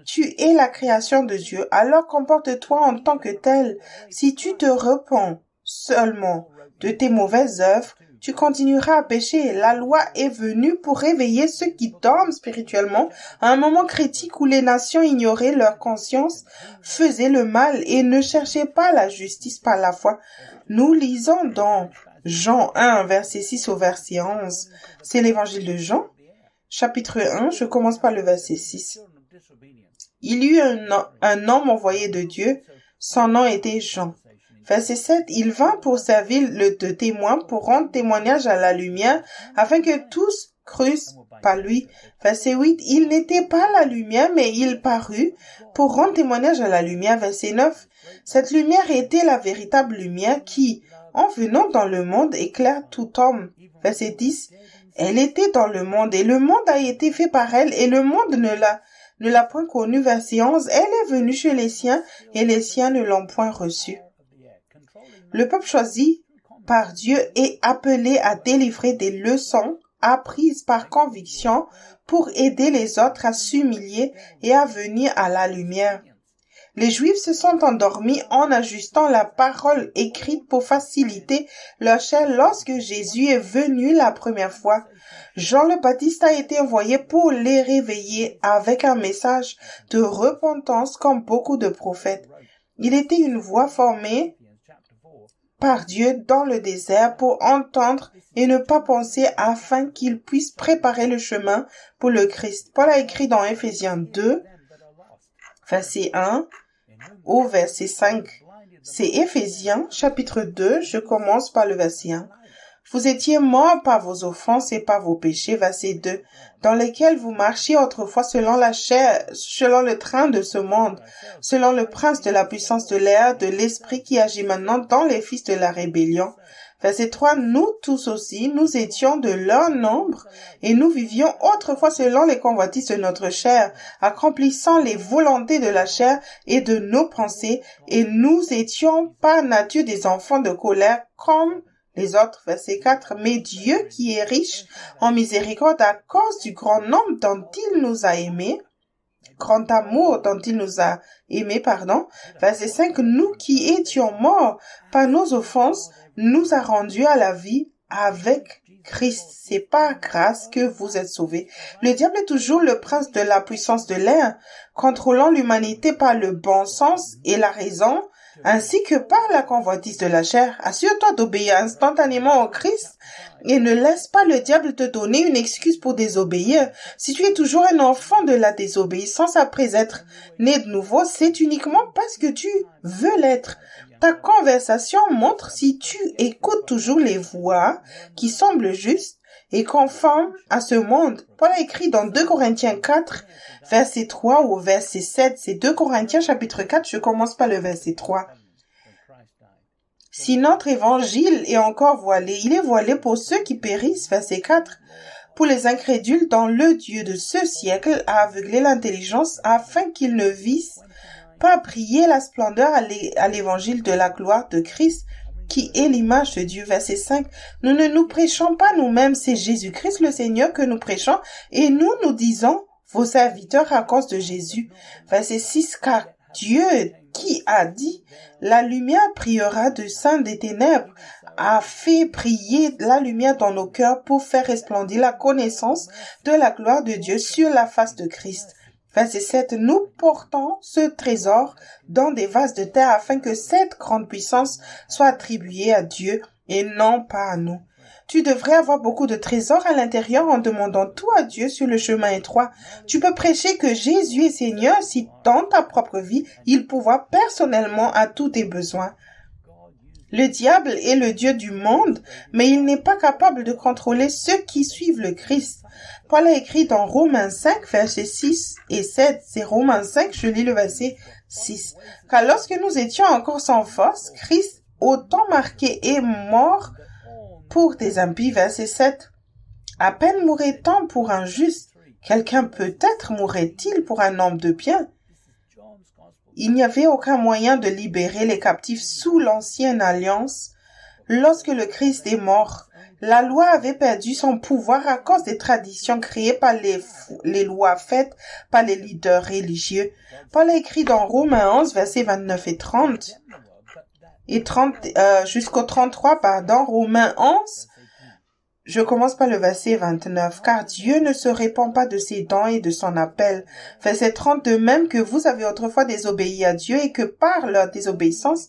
Tu es la création de Dieu, alors comporte-toi en tant que tel. Si tu te repens seulement de tes mauvaises œuvres, tu continueras à pécher. La loi est venue pour réveiller ceux qui dorment spirituellement à un moment critique où les nations ignoraient leur conscience, faisaient le mal et ne cherchaient pas la justice par la foi. Nous lisons dans Jean 1, verset 6 au verset 11. C'est l'évangile de Jean, chapitre 1, je commence par le verset 6. Il y eut un homme envoyé de Dieu, son nom était Jean. Verset 7, il vint pour servir de témoin, pour rendre témoignage à la lumière, afin que tous crussent par lui. Verset 8, il n'était pas la lumière, mais il parut pour rendre témoignage à la lumière. Verset 9, cette lumière était la véritable lumière qui, en venant dans le monde, éclaire tout homme. Verset 10, elle était dans le monde, et le monde a été fait par elle, et le monde ne l'a point connue. Verset 11, elle est venue chez les siens, et les siens ne l'ont point reçue. Le peuple choisi par Dieu est appelé à délivrer des leçons apprises par conviction pour aider les autres à s'humilier et à venir à la lumière. Les Juifs se sont endormis en ajustant la parole écrite pour faciliter leur chair lorsque Jésus est venu la première fois. Jean le Baptiste a été envoyé pour les réveiller avec un message de repentance comme beaucoup de prophètes. Il était une voix formée par Dieu dans le désert pour entendre et ne pas penser afin qu'il puisse préparer le chemin pour le Christ. Paul a écrit dans Éphésiens 2, verset 1 au verset 5. C'est Éphésiens chapitre 2, je commence par le verset 1. Vous étiez morts par vos offenses et par vos péchés, verset 2, dans lesquels vous marchiez autrefois selon la chair, selon le train de ce monde, selon le prince de la puissance de l'air, de l'esprit qui agit maintenant dans les fils de la rébellion. Verset 3, nous tous aussi, nous étions de leur nombre, et nous vivions autrefois selon les convoitises de notre chair, accomplissant les volontés de la chair et de nos pensées, et nous étions par nature des enfants de colère comme les autres. Verset 4, mais Dieu qui est riche en miséricorde à cause du grand nombre dont il nous a aimés, grand amour dont il nous a aimés, Verset 5, nous qui étions morts par nos offenses, nous a rendus à la vie avec Christ. C'est par grâce que vous êtes sauvés. Le diable est toujours le prince de la puissance de l'air, contrôlant l'humanité par le bon sens et la raison, ainsi que par la convoitise de la chair. Assure-toi d'obéir instantanément au Christ et ne laisse pas le diable te donner une excuse pour désobéir. Si tu es toujours un enfant de la désobéissance après être né de nouveau, c'est uniquement parce que tu veux l'être. Ta conversation montre si tu écoutes toujours les voix qui semblent justes et conformes à ce monde. Paul a écrit dans 2 Corinthiens 4, verset 3 ou verset 7. C'est 2 Corinthiens chapitre 4, je commence par le verset 3. Si notre évangile est encore voilé, il est voilé pour ceux qui périssent, verset 4. Pour les incrédules dont le Dieu de ce siècle a aveuglé l'intelligence afin qu'ils ne vissent pas briller la splendeur à l'évangile de la gloire de Christ, qui est l'image de Dieu. Verset 5. Nous ne nous prêchons pas nous-mêmes, c'est Jésus-Christ le Seigneur que nous prêchons, et nous disons vos serviteurs à cause de Jésus. Verset 6. Car Dieu qui a dit, la lumière brillera du sein des ténèbres, a fait briller la lumière dans nos cœurs pour faire resplendir la connaissance de la gloire de Dieu sur la face de Christ. Verset 7. Nous portons ce trésor dans des vases de terre afin que cette grande puissance soit attribuée à Dieu et non pas à nous. Tu devrais avoir beaucoup de trésors à l'intérieur en demandant tout à Dieu sur le chemin étroit. Tu peux prêcher que Jésus est Seigneur si dans ta propre vie, il pourvoit personnellement à tous tes besoins. Le diable est le Dieu du monde, mais il n'est pas capable de contrôler ceux qui suivent le Christ. Paul a écrit dans Romains 5, versets 6 et 7. C'est Romains 5, je lis le verset 6. Car lorsque nous étions encore sans force, Christ, autant marqué, est mort pour des impies. Verset 7. À peine mourrait-on pour un juste. Quelqu'un peut-être mourrait-il pour un homme de bien. Il n'y avait aucun moyen de libérer les captifs sous l'ancienne alliance. Lorsque le Christ est mort, la loi avait perdu son pouvoir à cause des traditions créées par les lois faites par les leaders religieux. Paul a écrit dans Romains 11, versets 29 et 30, jusqu'au 33, Romains 11, je commence par le verset 29. Car Dieu ne se répand pas de ses dons et de son appel. Verset 30, de même que vous avez autrefois désobéi à Dieu et que par leur désobéissance,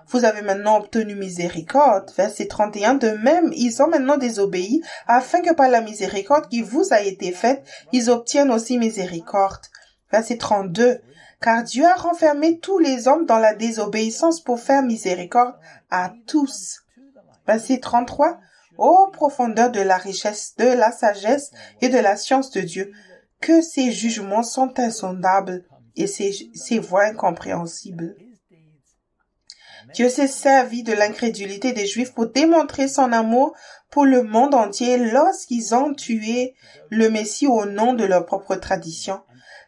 vous avez maintenant obtenu miséricorde. Verset 31, de même, ils ont maintenant désobéi afin que par la miséricorde qui vous a été faite, ils obtiennent aussi miséricorde. Verset 32, car Dieu a renfermé tous les hommes dans la désobéissance pour faire miséricorde à tous. Verset 33, ô profondeur de la richesse, de la sagesse et de la science de Dieu, que ses jugements sont insondables et ses voies incompréhensibles. Dieu s'est servi de l'incrédulité des Juifs pour démontrer son amour pour le monde entier lorsqu'ils ont tué le Messie au nom de leur propre tradition.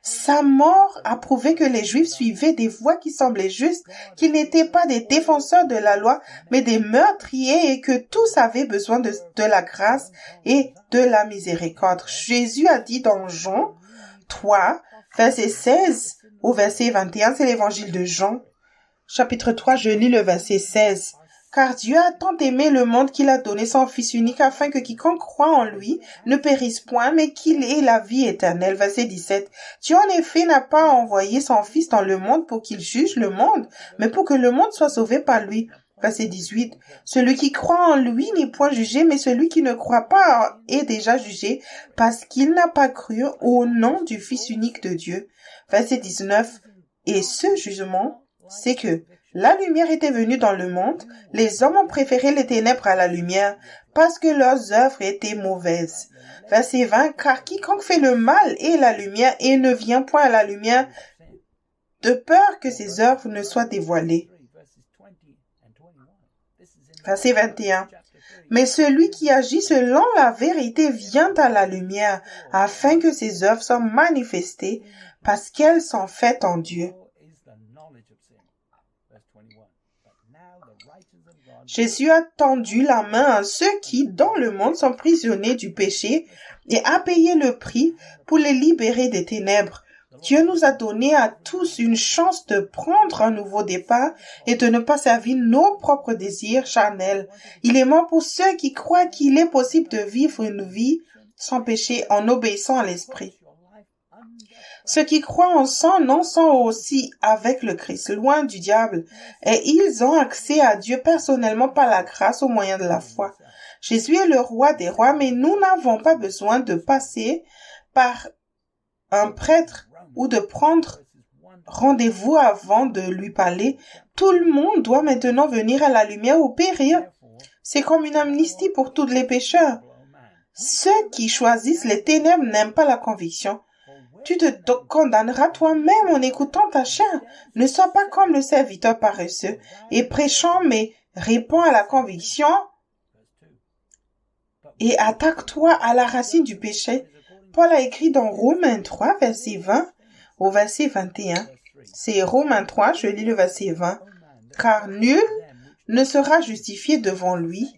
Sa mort a prouvé que les Juifs suivaient des voies qui semblaient justes, qu'ils n'étaient pas des défenseurs de la loi, mais des meurtriers et que tous avaient besoin de la grâce et de la miséricorde. Jésus a dit dans Jean 3, verset 16 au verset 21, c'est l'évangile de Jean. Chapitre 3, je lis le verset 16. Car Dieu a tant aimé le monde qu'il a donné son Fils unique afin que quiconque croit en lui ne périsse point, mais qu'il ait la vie éternelle. Verset 17. Dieu en effet n'a pas envoyé son Fils dans le monde pour qu'il juge le monde, mais pour que le monde soit sauvé par lui. Verset 18. Celui qui croit en lui n'est point jugé, mais celui qui ne croit pas est déjà jugé, parce qu'il n'a pas cru au nom du Fils unique de Dieu. Verset 19. Et ce jugement, c'est que La lumière était venue dans le monde. Les hommes ont préféré les ténèbres à la lumière parce que leurs œuvres étaient mauvaises. Verset 20, car quiconque fait le mal est la lumière et ne vient point à la lumière de peur que ses œuvres ne soient dévoilées. Verset 21. Mais celui qui agit selon la vérité vient à la lumière, afin que ses œuvres soient manifestées, parce qu'elles sont faites en Dieu. Jésus a tendu la main à ceux qui, dans le monde, sont prisonniers du péché et a payé le prix pour les libérer des ténèbres. Dieu nous a donné à tous une chance de prendre un nouveau départ et de ne pas servir nos propres désirs charnels. Il est mort pour ceux qui croient qu'il est possible de vivre une vie sans péché en obéissant à l'Esprit. Ceux qui croient en son nom sont aussi avec le Christ, loin du diable, et ils ont accès à Dieu personnellement par la grâce au moyen de la foi. Jésus est le roi des rois, mais nous n'avons pas besoin de passer par un prêtre ou de prendre rendez-vous avant de lui parler. Tout le monde doit maintenant venir à la lumière ou périr. C'est comme une amnistie pour tous les pécheurs. Ceux qui choisissent les ténèbres n'aiment pas la conviction. Tu te condamneras toi-même en écoutant ta chair. Ne sois pas comme le serviteur paresseux et prêchant, mais réponds à la conviction et attaque-toi à la racine du péché. Paul a écrit dans Romains 3, verset 20 au verset 21. C'est Romains 3, je lis le verset 20. Car nul ne sera justifié devant lui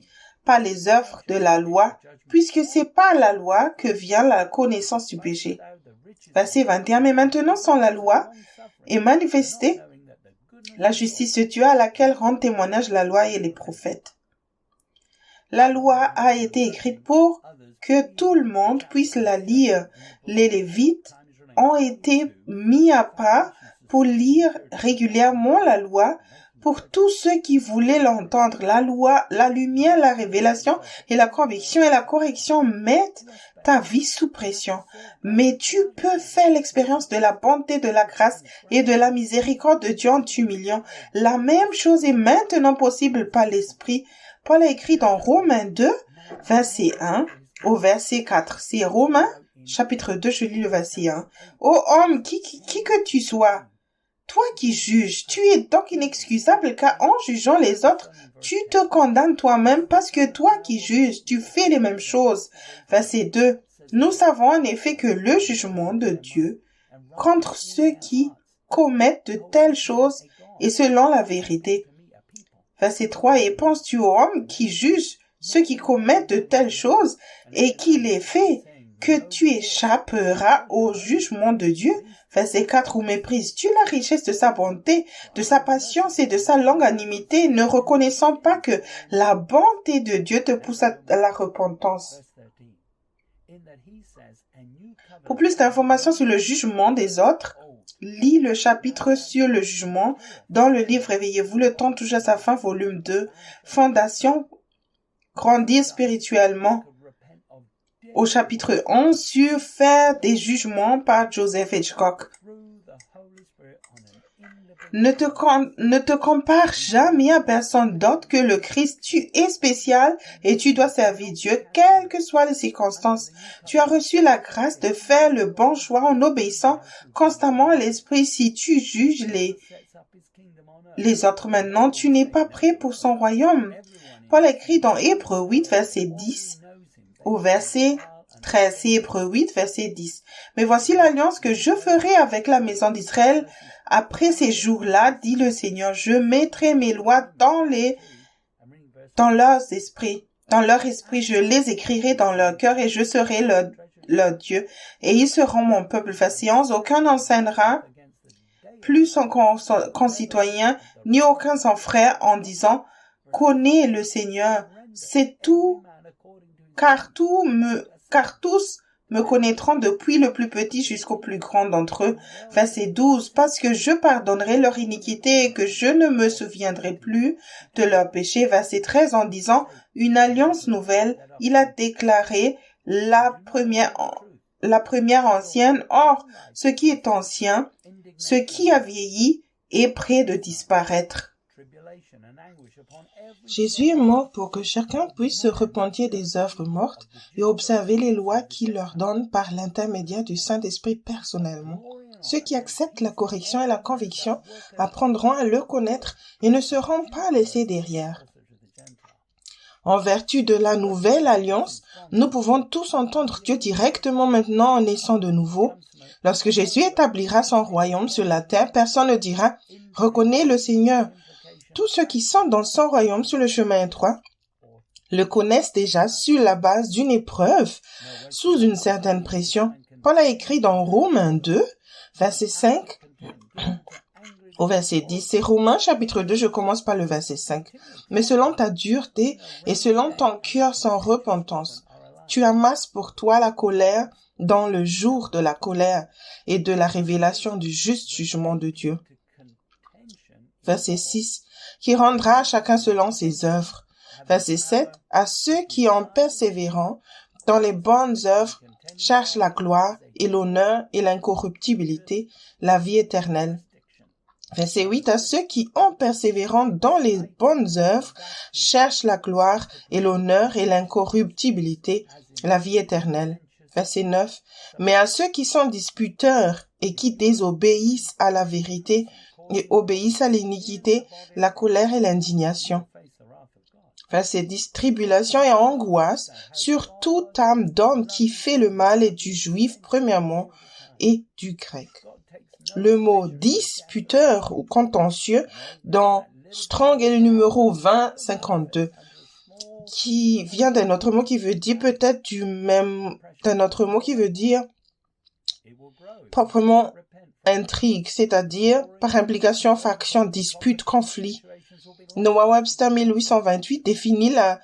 par les œuvres de la loi, puisque c'est par la loi que vient la connaissance du péché. Verset 21. Mais maintenant, sans la loi est manifestée la justice de Dieu à laquelle rendent témoignage la loi et les prophètes. La loi a été écrite pour que tout le monde puisse la lire. Les Lévites ont été mis à part pour lire régulièrement la loi pour tous ceux qui voulaient l'entendre. La loi, la lumière, la révélation et la conviction et la correction mettent ta vie sous pression. Mais tu peux faire l'expérience de la bonté, de la grâce et de la miséricorde de Dieu en t'humiliant. La même chose est maintenant possible par l'Esprit. Paul a écrit dans Romains 2, verset 1 au verset 4. C'est Romains, chapitre 2, je lis le verset 1. Ô homme, qui que tu sois, toi qui juges, tu es donc inexcusable car en jugeant les autres, tu te condamnes toi-même parce que toi qui juges, tu fais les mêmes choses. Verset 2. Nous savons en effet que le jugement de Dieu contre ceux qui commettent de telles choses est selon la vérité. Verset 3. Et penses-tu aux hommes qui jugent ceux qui commettent de telles choses et qui les fait, que tu échapperas au jugement de Dieu? Verset 4. Ou méprises-tu la richesse de sa bonté, de sa patience et de sa longanimité, ne reconnaissant pas que la bonté de Dieu te pousse à la repentance? Pour plus d'informations sur le jugement des autres, lis le chapitre sur le jugement dans le livre Réveillez-vous, le temps touche à sa fin, volume 2, Fondation, grandir spirituellement, au chapitre 11 sur faire des jugements par Joseph Hitchcock. Ne te compare jamais à personne d'autre que le Christ. Tu es spécial et tu dois servir Dieu, quelles que soient les circonstances. Tu as reçu la grâce de faire le bon choix en obéissant constamment à l'Esprit. Si tu juges les autres maintenant, tu n'es pas prêt pour son royaume. Paul écrit dans Hébreux 8, verset 10 au verset 13. C'est Hébreux 8, verset 10. Mais voici l'alliance que je ferai avec la maison d'Israël après ces jours-là, dit le Seigneur. Je mettrai mes lois dans leur esprit, je les écrirai dans leur cœur et je serai leur Dieu. Et ils seront mon peuple. Verset 11. Aucun n'enseignera plus son concitoyen, ni aucun son frère en disant, connais le Seigneur. C'est tout, car tous me connaîtront depuis le plus petit jusqu'au plus grand d'entre eux. Verset 12. Parce que je pardonnerai leur iniquité et que je ne me souviendrai plus de leur péché. Verset 13. En disant une alliance nouvelle, il a déclaré la première ancienne. Or, ce qui est ancien, ce qui a vieilli, est près de disparaître. Jésus est mort pour que chacun puisse se repentir des œuvres mortes et observer les lois qu'il leur donne par l'intermédiaire du Saint-Esprit personnellement. Ceux qui acceptent la correction et la conviction apprendront à le connaître et ne seront pas laissés derrière. En vertu de la nouvelle alliance, nous pouvons tous entendre Dieu directement maintenant en naissant de nouveau. Lorsque Jésus établira son royaume sur la terre, personne ne dira « Reconnais le Seigneur ». Tous ceux qui sont dans son royaume sur le chemin étroit le connaissent déjà sur la base d'une épreuve, sous une certaine pression. Paul a écrit dans Romains 2, verset 5 au verset 10. C'est Romains chapitre 2, je commence par le verset 5. Mais selon ta dureté et selon ton cœur sans repentance, tu amasses pour toi la colère dans le jour de la colère et de la révélation du juste jugement de Dieu. Verset 6. Qui rendra à chacun selon ses œuvres. Verset 7. À ceux qui, en persévérant dans les bonnes œuvres, cherchent la gloire et l'honneur et l'incorruptibilité, la vie éternelle. Verset 8. À ceux qui, en persévérant dans les bonnes œuvres, cherchent la gloire et l'honneur et l'incorruptibilité, la vie éternelle. Verset 9. Mais à ceux qui sont disputeurs et qui désobéissent à la vérité et obéissent à l'iniquité, la colère et l'indignation. Verset 10. Tribulation et angoisse sur toute âme d'homme qui fait le mal et du juif premièrement et du grec. Le mot disputeur ou contentieux dans Strong est le numéro 2052 qui vient d'un autre mot qui veut dire peut-être d'un autre mot qui veut dire proprement intrigue, c'est-à-dire par implication, faction, dispute, conflit. Noah Webster 1828 définit la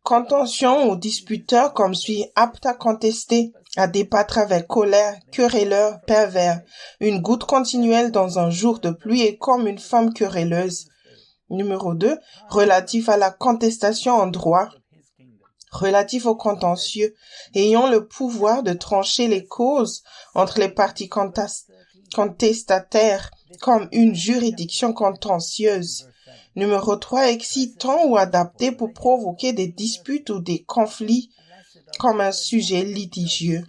contention ou disputeur comme suit: apte à contester, à débattre avec colère, querelleur, pervers. Une goutte continuelle dans un jour de pluie est comme une femme querelleuse. Numéro 2, relatif à la contestation en droit, relatif au contentieux, ayant le pouvoir de trancher les causes entre les parties contestataires comme une juridiction contentieuse. Numéro 3, excitant ou adapté pour provoquer des disputes ou des conflits comme un sujet litigieux.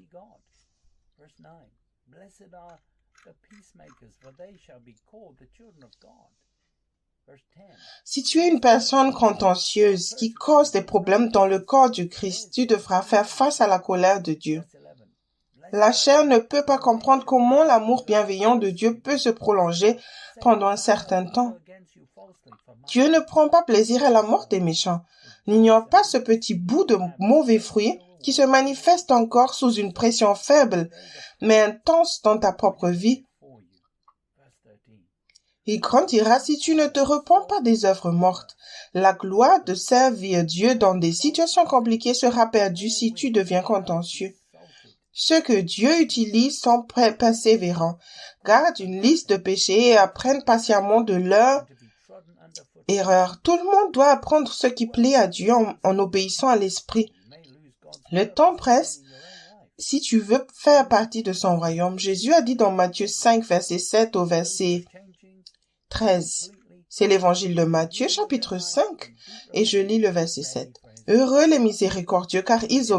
Si tu es une personne contentieuse qui cause des problèmes dans le corps du Christ, tu devras faire face à la colère de Dieu. La chair ne peut pas comprendre comment l'amour bienveillant de Dieu peut se prolonger pendant un certain temps. Dieu ne prend pas plaisir à la mort des méchants. N'ignore pas ce petit bout de mauvais fruit qui se manifeste encore sous une pression faible, mais intense dans ta propre vie. Il grandira si tu ne te repens pas des œuvres mortes. La gloire de servir Dieu dans des situations compliquées sera perdue si tu deviens contentieux. Ceux que Dieu utilise sont persévérants, gardent une liste de péchés et apprennent patiemment de leurs erreurs. Tout le monde doit apprendre ce qui plaît à Dieu en obéissant à l'Esprit. Le temps presse si tu veux faire partie de son royaume. Jésus a dit dans Matthieu 5, verset 7 au verset 13. C'est l'évangile de Matthieu, chapitre 5, et je lis le verset 7. Heureux les miséricordieux, car ils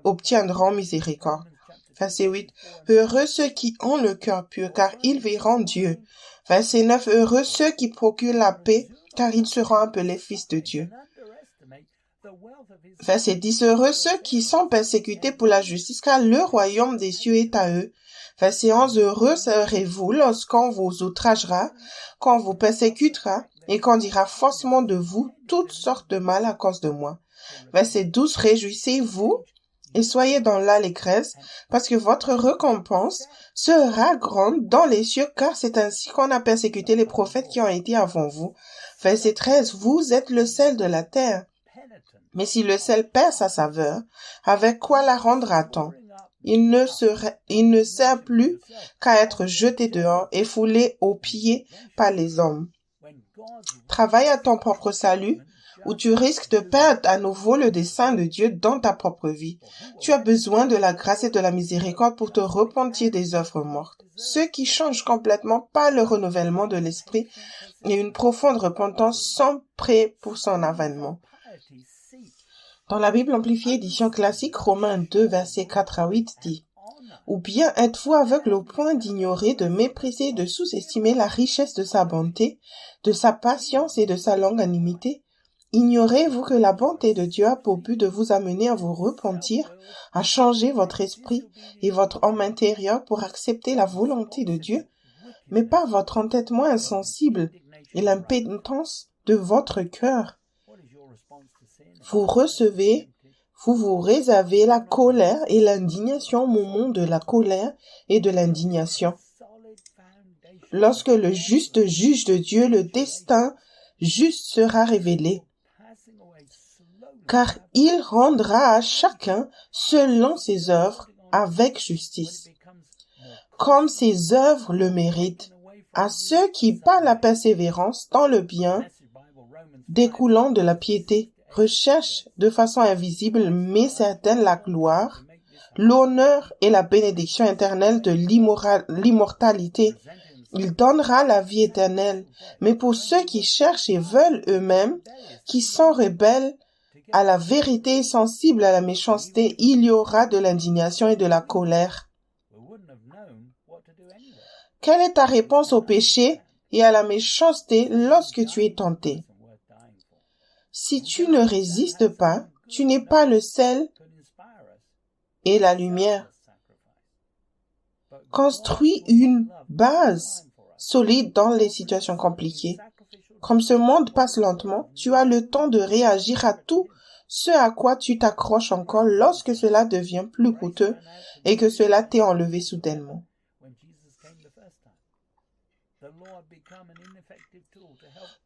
obtiendront miséricorde. Verset 8. Heureux ceux qui ont le cœur pur, car ils verront Dieu. Verset 9. Heureux ceux qui procurent la paix, car ils seront appelés fils de Dieu. Verset 10. Heureux ceux qui sont persécutés pour la justice, car le royaume des cieux est à eux. Verset 11. Heureux serez-vous lorsqu'on vous outragera, qu'on vous persécutera, et qu'on dira faussement de vous toutes sortes de mal à cause de moi. Verset 12. Réjouissez-vous et soyez dans l'allégresse, parce que votre récompense sera grande dans les cieux, car c'est ainsi qu'on a persécuté les prophètes qui ont été avant vous. Verset 13. Vous êtes le sel de la terre. Mais si le sel perd sa saveur, avec quoi la rendra-t-on? Il ne sert plus qu'à être jeté dehors et foulé aux pieds par les hommes. Travaille à ton propre salut, ou tu risques de perdre à nouveau le dessein de Dieu dans ta propre vie. Tu as besoin de la grâce et de la miséricorde pour te repentir des œuvres mortes. Ceux qui changent complètement par le renouvellement de l'esprit et une profonde repentance sont prêts pour son avènement. Dans la Bible amplifiée édition classique, Romains 2, versets 4 à 8 dit « Ou bien êtes-vous aveugle au point d'ignorer, de mépriser et de sous-estimer la richesse de sa bonté, de sa patience et de sa longanimité? Ignorez-vous que la bonté de Dieu a pour but de vous amener à vous repentir, à changer votre esprit et votre homme intérieur pour accepter la volonté de Dieu, mais pas votre entêtement insensible et l'impétence de votre cœur. Vous vous réservez la colère et l'indignation au moment de la colère et de l'indignation. Lorsque le juste juge de Dieu, le destin juste sera révélé, car il rendra à chacun selon ses œuvres avec justice, comme ses œuvres le méritent, à ceux qui, par la persévérance dans le bien, découlant de la piété, recherchent de façon invisible mais certaine la gloire, l'honneur et la bénédiction éternelle de l'immortalité. Il donnera la vie éternelle, mais pour ceux qui cherchent et veulent eux-mêmes, qui sont rebelles à la vérité et sensibles à la méchanceté, il y aura de l'indignation et de la colère. Quelle est ta réponse au péché et à la méchanceté lorsque tu es tenté? Si tu ne résistes pas, tu n'es pas le sel et la lumière. Construis une base solide dans les situations compliquées. Comme ce monde passe lentement, tu as le temps de réagir à tout ce à quoi tu t'accroches encore lorsque cela devient plus coûteux et que cela t'est enlevé soudainement.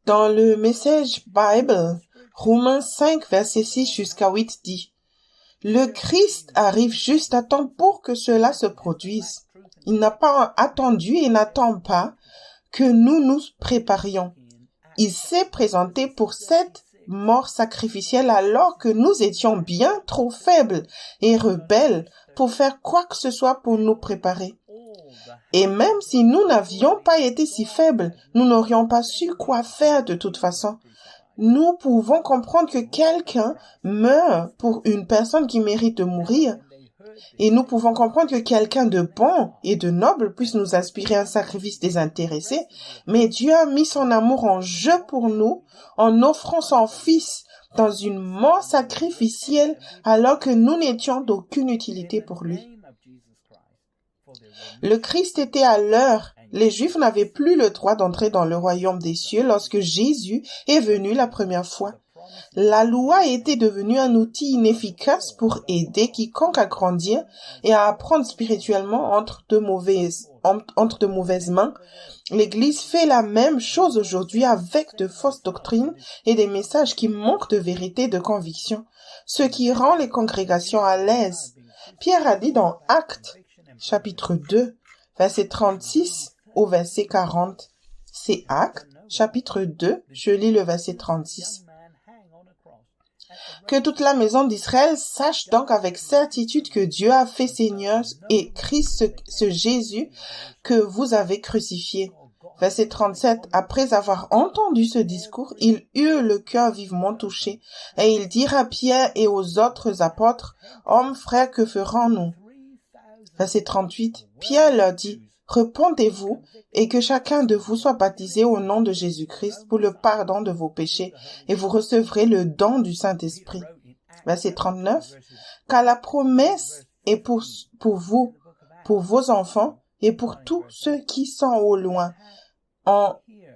Dans le Message Bible, Romains 5, verset 6 jusqu'à 8 dit « Le Christ arrive juste à temps pour que cela se produise. Il n'a pas attendu et n'attend pas que nous nous préparions. Il s'est présenté pour cette mort sacrificielle alors que nous étions bien trop faibles et rebelles pour faire quoi que ce soit pour nous préparer. Et même si nous n'avions pas été si faibles, nous n'aurions pas su quoi faire de toute façon. Nous pouvons comprendre que quelqu'un meurt pour une personne qui mérite de mourir. Et nous pouvons comprendre que quelqu'un de bon et de noble puisse nous inspirer un sacrifice désintéressé. Mais Dieu a mis son amour en jeu pour nous en offrant son Fils dans une mort sacrificielle alors que nous n'étions d'aucune utilité pour lui. Le Christ était à l'heure. Les Juifs n'avaient plus le droit d'entrer dans le royaume des cieux lorsque Jésus est venu la première fois. La loi était devenue un outil inefficace pour aider quiconque à grandir et à apprendre spirituellement entre de mauvaises mains. L'Église fait la même chose aujourd'hui avec de fausses doctrines et des messages qui manquent de vérité et de conviction, ce qui rend les congrégations à l'aise. Pierre a dit dans Actes, chapitre 2, verset 36 au verset 40. C'est Actes, chapitre 2, je lis le verset 36. Que toute la maison d'Israël sache donc avec certitude que Dieu a fait Seigneur et Christ ce Jésus que vous avez crucifié. Verset 37. Après avoir entendu ce discours, il eut le cœur vivement touché, et il dit à Pierre et aux autres apôtres, « Hommes, frères, que ferons-nous » Verset 38. Pierre leur dit, « Repentez-vous et que chacun de vous soit baptisé au nom de Jésus-Christ pour le pardon de vos péchés et vous recevrez le don du Saint-Esprit. » Verset 39. « Car la promesse est pour vous, pour vos enfants et pour tous ceux qui sont au loin, en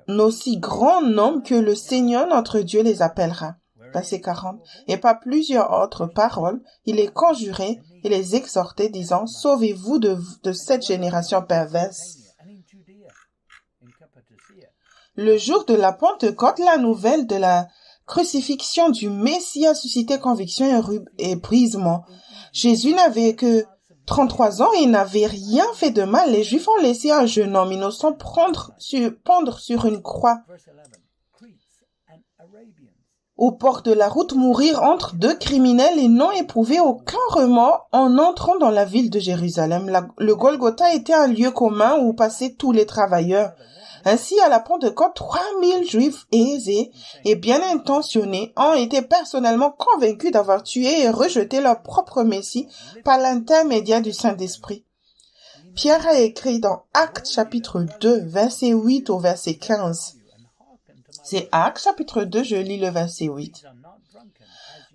aussi grand nombre que le Seigneur notre Dieu les appellera. » Verset 40. Et par plusieurs autres paroles, il les conjurait et les exhortait, disant, « Sauvez-vous de cette génération perverse. » Le jour de la Pentecôte, la nouvelle de la crucifixion du Messie a suscité conviction et brisement. Jésus n'avait que 33 ans et n'avait rien fait de mal. Les Juifs ont laissé un jeune homme innocent pendre sur une croix. au bord de la route mourir entre deux criminels et n'ont éprouvé aucun remords en entrant dans la ville de Jérusalem. Le Golgotha était un lieu commun où passaient tous les travailleurs. Ainsi, à la Pentecôte, 3000 Juifs aisés et bien intentionnés ont été personnellement convaincus d'avoir tué et rejeté leur propre Messie par l'intermédiaire du Saint-Esprit. Pierre a écrit dans Actes chapitre 2, verset 8 au verset 15. C'est Actes chapitre 2, je lis le verset 8.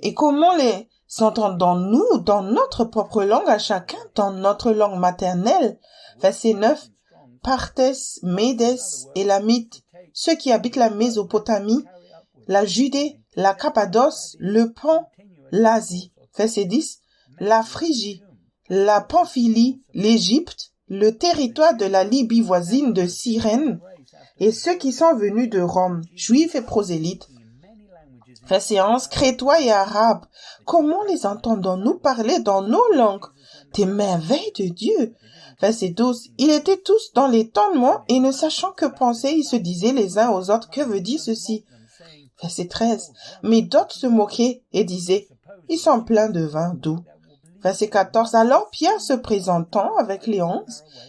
Et comment les entendons-nous dans notre propre langue à chacun, dans notre langue maternelle? Verset 9. Parthes, Médès, Élamites, ceux qui habitent la Mésopotamie, la Judée, la Cappadoce, le Pont, l'Asie. Verset 10. La Phrygie, la Pamphylie, l'Égypte, le territoire de la Libye voisine de Cyrène, et ceux qui sont venus de Rome, juifs et prosélytes. Verset 11. Crétois et Arabes, comment les entendons-nous parler dans nos langues? Des merveilles de Dieu. Verset 12. Ils étaient tous dans l'étonnement et ne sachant que penser, ils se disaient les uns aux autres, que veut dire ceci? Verset 13. Mais d'autres se moquaient et disaient, ils sont pleins de vin doux. Verset 14. Alors Pierre se présentant avec les 11,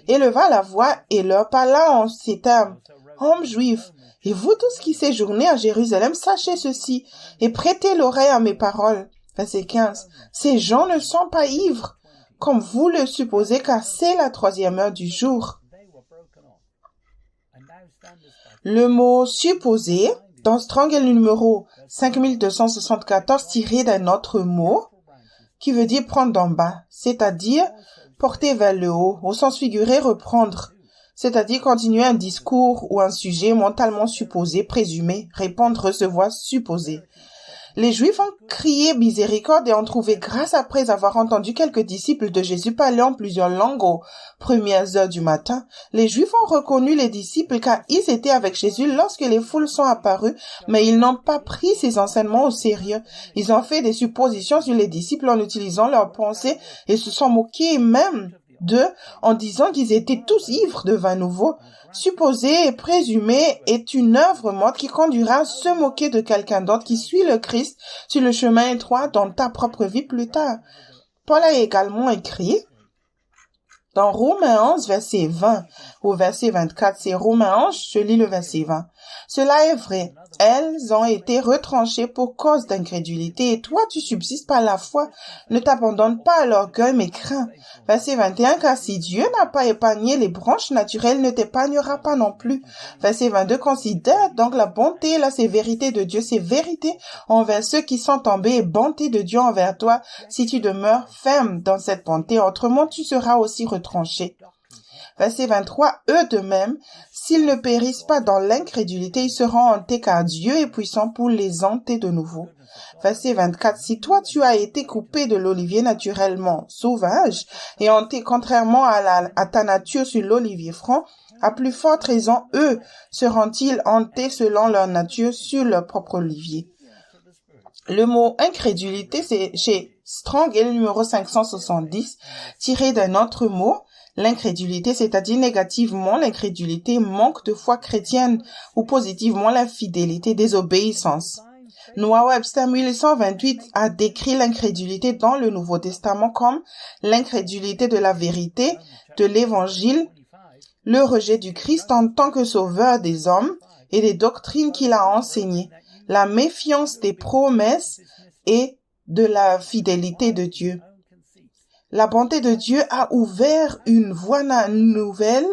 éleva la voix et leur parla en ces termes. Hommes juifs, et vous tous qui séjournez à Jérusalem, sachez ceci et prêtez l'oreille à mes paroles. Verset 15. Ces gens ne sont pas ivres, comme vous le supposez, car c'est la 3e heure du jour. Le mot supposé, dans Strong est le numéro 5274, tiré d'un autre mot, qui veut dire prendre d'en bas, c'est-à-dire porter vers le haut, au sens figuré reprendre, c'est-à-dire continuer un discours ou un sujet mentalement supposé, présumé, répondre, recevoir, supposé. Les Juifs ont crié miséricorde et ont trouvé grâce après avoir entendu quelques disciples de Jésus parler en plusieurs langues aux premières heures du matin. Les Juifs ont reconnu les disciples car ils étaient avec Jésus lorsque les foules sont apparues, mais ils n'ont pas pris ses enseignements au sérieux. Ils ont fait des suppositions sur les disciples en utilisant leurs pensées et se sont moqués même d'eux en disant qu'ils étaient tous ivres de vin nouveau. Supposer et présumer est une œuvre morte qui conduira à se moquer de quelqu'un d'autre qui suit le Christ sur le chemin étroit dans ta propre vie plus tard. Paul a également écrit dans Romains 11, verset 20 au verset 24, c'est Romains 11, je lis le verset 20. Cela est vrai, elles ont été retranchées pour cause d'incrédulité, et toi tu subsistes par la foi. Ne t'abandonne pas à l'orgueil, mais crains. Verset 21, car si Dieu n'a pas épargné les branches naturelles, ne t'épargnera pas non plus. Verset 22, considère donc la bonté et la sévérité de Dieu, sévérité envers ceux qui sont tombés et bonté de Dieu envers toi, si tu demeures ferme dans cette bonté, autrement tu seras aussi retranché. Verset 23, eux de même, s'ils ne périssent pas dans l'incrédulité, ils seront hantés car Dieu est puissant pour les hanter de nouveau. Verset 24, si toi tu as été coupé de l'olivier naturellement sauvage et hanté contrairement à ta nature sur l'olivier franc, à plus forte raison, eux seront-ils hantés selon leur nature sur leur propre olivier. Le mot incrédulité, c'est chez Strong et le numéro 570, tiré d'un autre mot, l'incrédulité, c'est-à-dire négativement l'incrédulité, manque de foi chrétienne ou positivement l'infidélité, désobéissance. Noah Webster 1828 a décrit l'incrédulité dans le Nouveau Testament comme l'incrédulité de la vérité, de l'Évangile, le rejet du Christ en tant que sauveur des hommes et des doctrines qu'il a enseignées, la méfiance des promesses et de la fidélité de Dieu. La bonté de Dieu a ouvert une voie nouvelle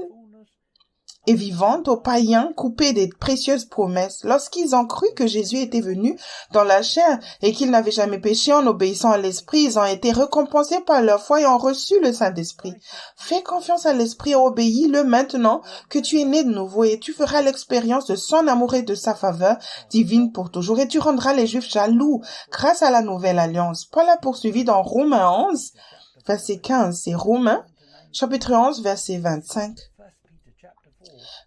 et vivante aux païens coupés des précieuses promesses. Lorsqu'ils ont cru que Jésus était venu dans la chair et qu'il n'avait jamais péché en obéissant à l'Esprit, ils ont été récompensés par leur foi et ont reçu le Saint-Esprit. Fais confiance à l'Esprit et obéis-le maintenant que tu es né de nouveau et tu feras l'expérience de son amour et de sa faveur divine pour toujours et tu rendras les Juifs jaloux grâce à la nouvelle alliance. Paul a poursuivi dans Romains 11, verset 15, c'est Romains, chapitre 11, verset 25.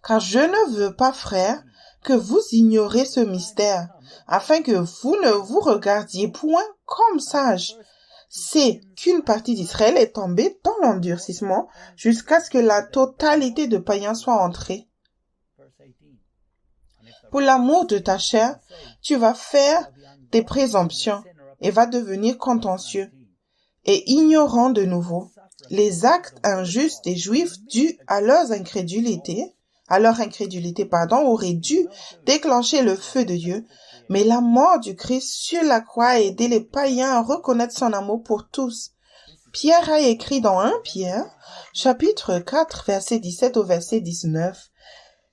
Car je ne veux pas, frères, que vous ignorez ce mystère, afin que vous ne vous regardiez point comme sages. C'est qu'une partie d'Israël est tombée dans l'endurcissement jusqu'à ce que la totalité de païens soit entrée. Pour l'amour de ta chair, tu vas faire des présomptions et vas devenir contentieux et ignorant de nouveau. Les actes injustes des Juifs dus à leur incrédulité, auraient dû déclencher le feu de Dieu, mais la mort du Christ sur la croix a aidé les païens à reconnaître son amour pour tous. Pierre a écrit dans 1 Pierre, chapitre 4, verset 17 au verset 19.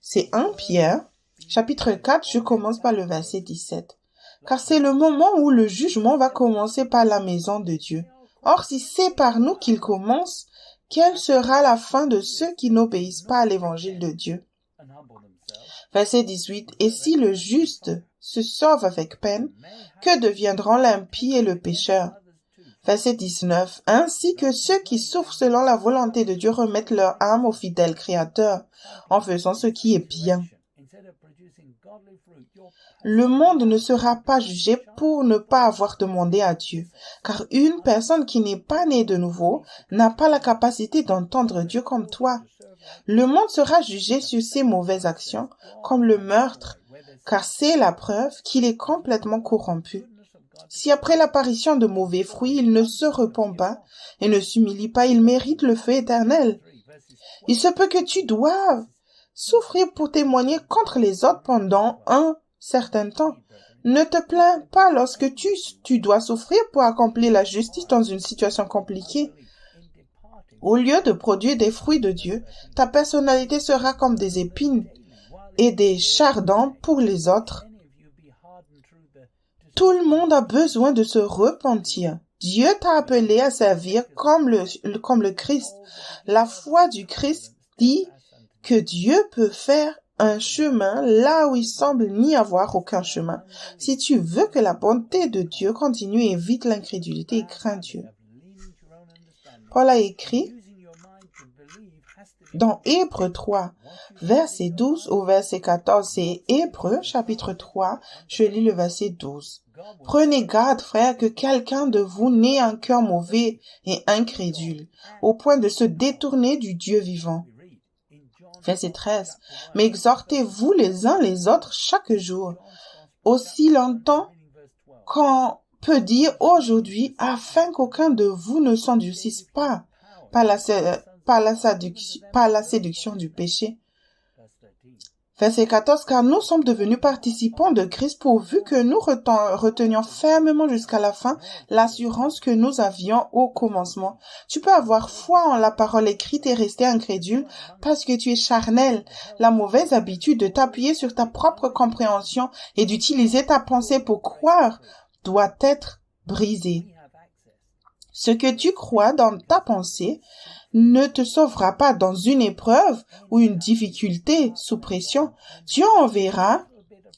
C'est 1 Pierre, chapitre 4, je commence par le verset 17. Car c'est le moment où le jugement va commencer par la maison de Dieu. Or, si c'est par nous qu'il commence, quelle sera la fin de ceux qui n'obéissent pas à l'évangile de Dieu? Verset 18. Et si le juste se sauve avec peine, que deviendront l'impie et le pécheur? Verset 19. Ainsi que ceux qui souffrent selon la volonté de Dieu remettent leur âme au fidèle Créateur, en faisant ce qui est bien. Le monde ne sera pas jugé pour ne pas avoir demandé à Dieu, car une personne qui n'est pas née de nouveau n'a pas la capacité d'entendre Dieu comme toi. Le monde sera jugé sur ses mauvaises actions, comme le meurtre, car c'est la preuve qu'il est complètement corrompu. Si après l'apparition de mauvais fruits, il ne se repent pas et ne s'humilie pas, il mérite le feu éternel. Il se peut que tu doives souffrir pour témoigner contre les autres pendant un certain temps. Ne te plains pas lorsque tu dois souffrir pour accomplir la justice dans une situation compliquée. Au lieu de produire des fruits de Dieu, ta personnalité sera comme des épines et des chardons pour les autres. Tout le monde a besoin de se repentir. Dieu t'a appelé à servir comme le Christ. La foi du Christ dit que Dieu peut faire un chemin là où il semble n'y avoir aucun chemin. Si tu veux que la bonté de Dieu continue, évite l'incrédulité et crains Dieu. Paul a écrit dans Hébreux 3, verset 12 au verset 14, c'est Hébreux, chapitre 3, je lis le verset 12. Prenez garde, frères, que quelqu'un de vous n'ait un cœur mauvais et incrédule, au point de se détourner du Dieu vivant. Verset 13. Mais exhortez-vous les uns les autres chaque jour, aussi longtemps qu'on peut dire aujourd'hui, afin qu'aucun de vous ne s'endurcisse pas par la séduction du péché. Verset 14, car nous sommes devenus participants de Christ pourvu que nous retenions fermement jusqu'à la fin l'assurance que nous avions au commencement. Tu peux avoir foi en la parole écrite et rester incrédule parce que tu es charnel. La mauvaise habitude de t'appuyer sur ta propre compréhension et d'utiliser ta pensée pour croire doit être brisée. Ce que tu crois dans ta pensée ne te sauvera pas dans une épreuve ou une difficulté sous pression. Dieu enverra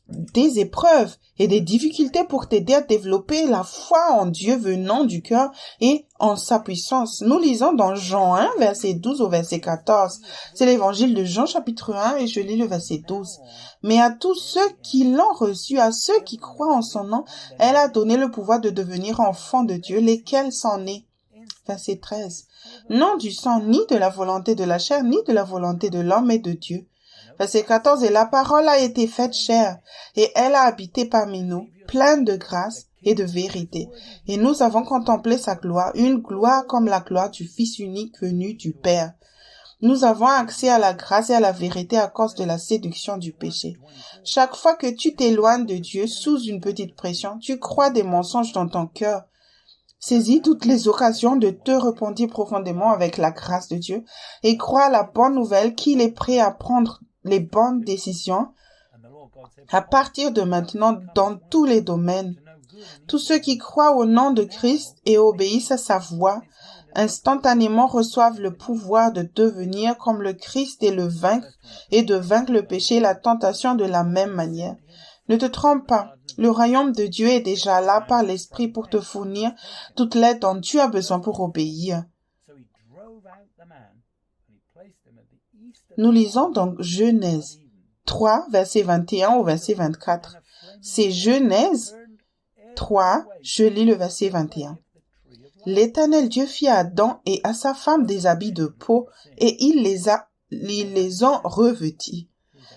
des épreuves et des difficultés pour t'aider à développer la foi en Dieu venant du cœur et en sa puissance. Nous lisons dans Jean 1, verset 12 au verset 14. C'est l'évangile de Jean, chapitre 1, et je lis le verset 12. Mais à tous ceux qui l'ont reçu, à ceux qui croient en son nom, elle a donné le pouvoir de devenir enfants de Dieu, lesquels sont nés. Verset 13. Non du sang, ni de la volonté de la chair, ni de la volonté de l'homme, mais de Dieu. Verset 14. Et la parole a été faite chair, et elle a habité parmi nous, pleine de grâce et de vérité. Et nous avons contemplé sa gloire, une gloire comme la gloire du Fils unique venu du Père. Nous avons accès à la grâce et à la vérité à cause de la séduction du péché. Chaque fois que tu t'éloignes de Dieu sous une petite pression, tu crois des mensonges dans ton cœur. Saisis toutes les occasions de te repentir profondément avec la grâce de Dieu et crois à la bonne nouvelle qu'il est prêt à prendre les bonnes décisions à partir de maintenant dans tous les domaines. Tous ceux qui croient au nom de Christ et obéissent à sa voix instantanément reçoivent le pouvoir de devenir comme le Christ et de vaincre le péché et la tentation de la même manière. Ne te trompe pas, le royaume de Dieu est déjà là par l'Esprit pour te fournir toute l'aide dont tu as besoin pour obéir. Nous lisons donc Genèse 3, verset 21 au verset 24. C'est Genèse 3, je lis le verset 21. L'Éternel Dieu fit à Adam et à sa femme des habits de peau et ils les ont revêtis.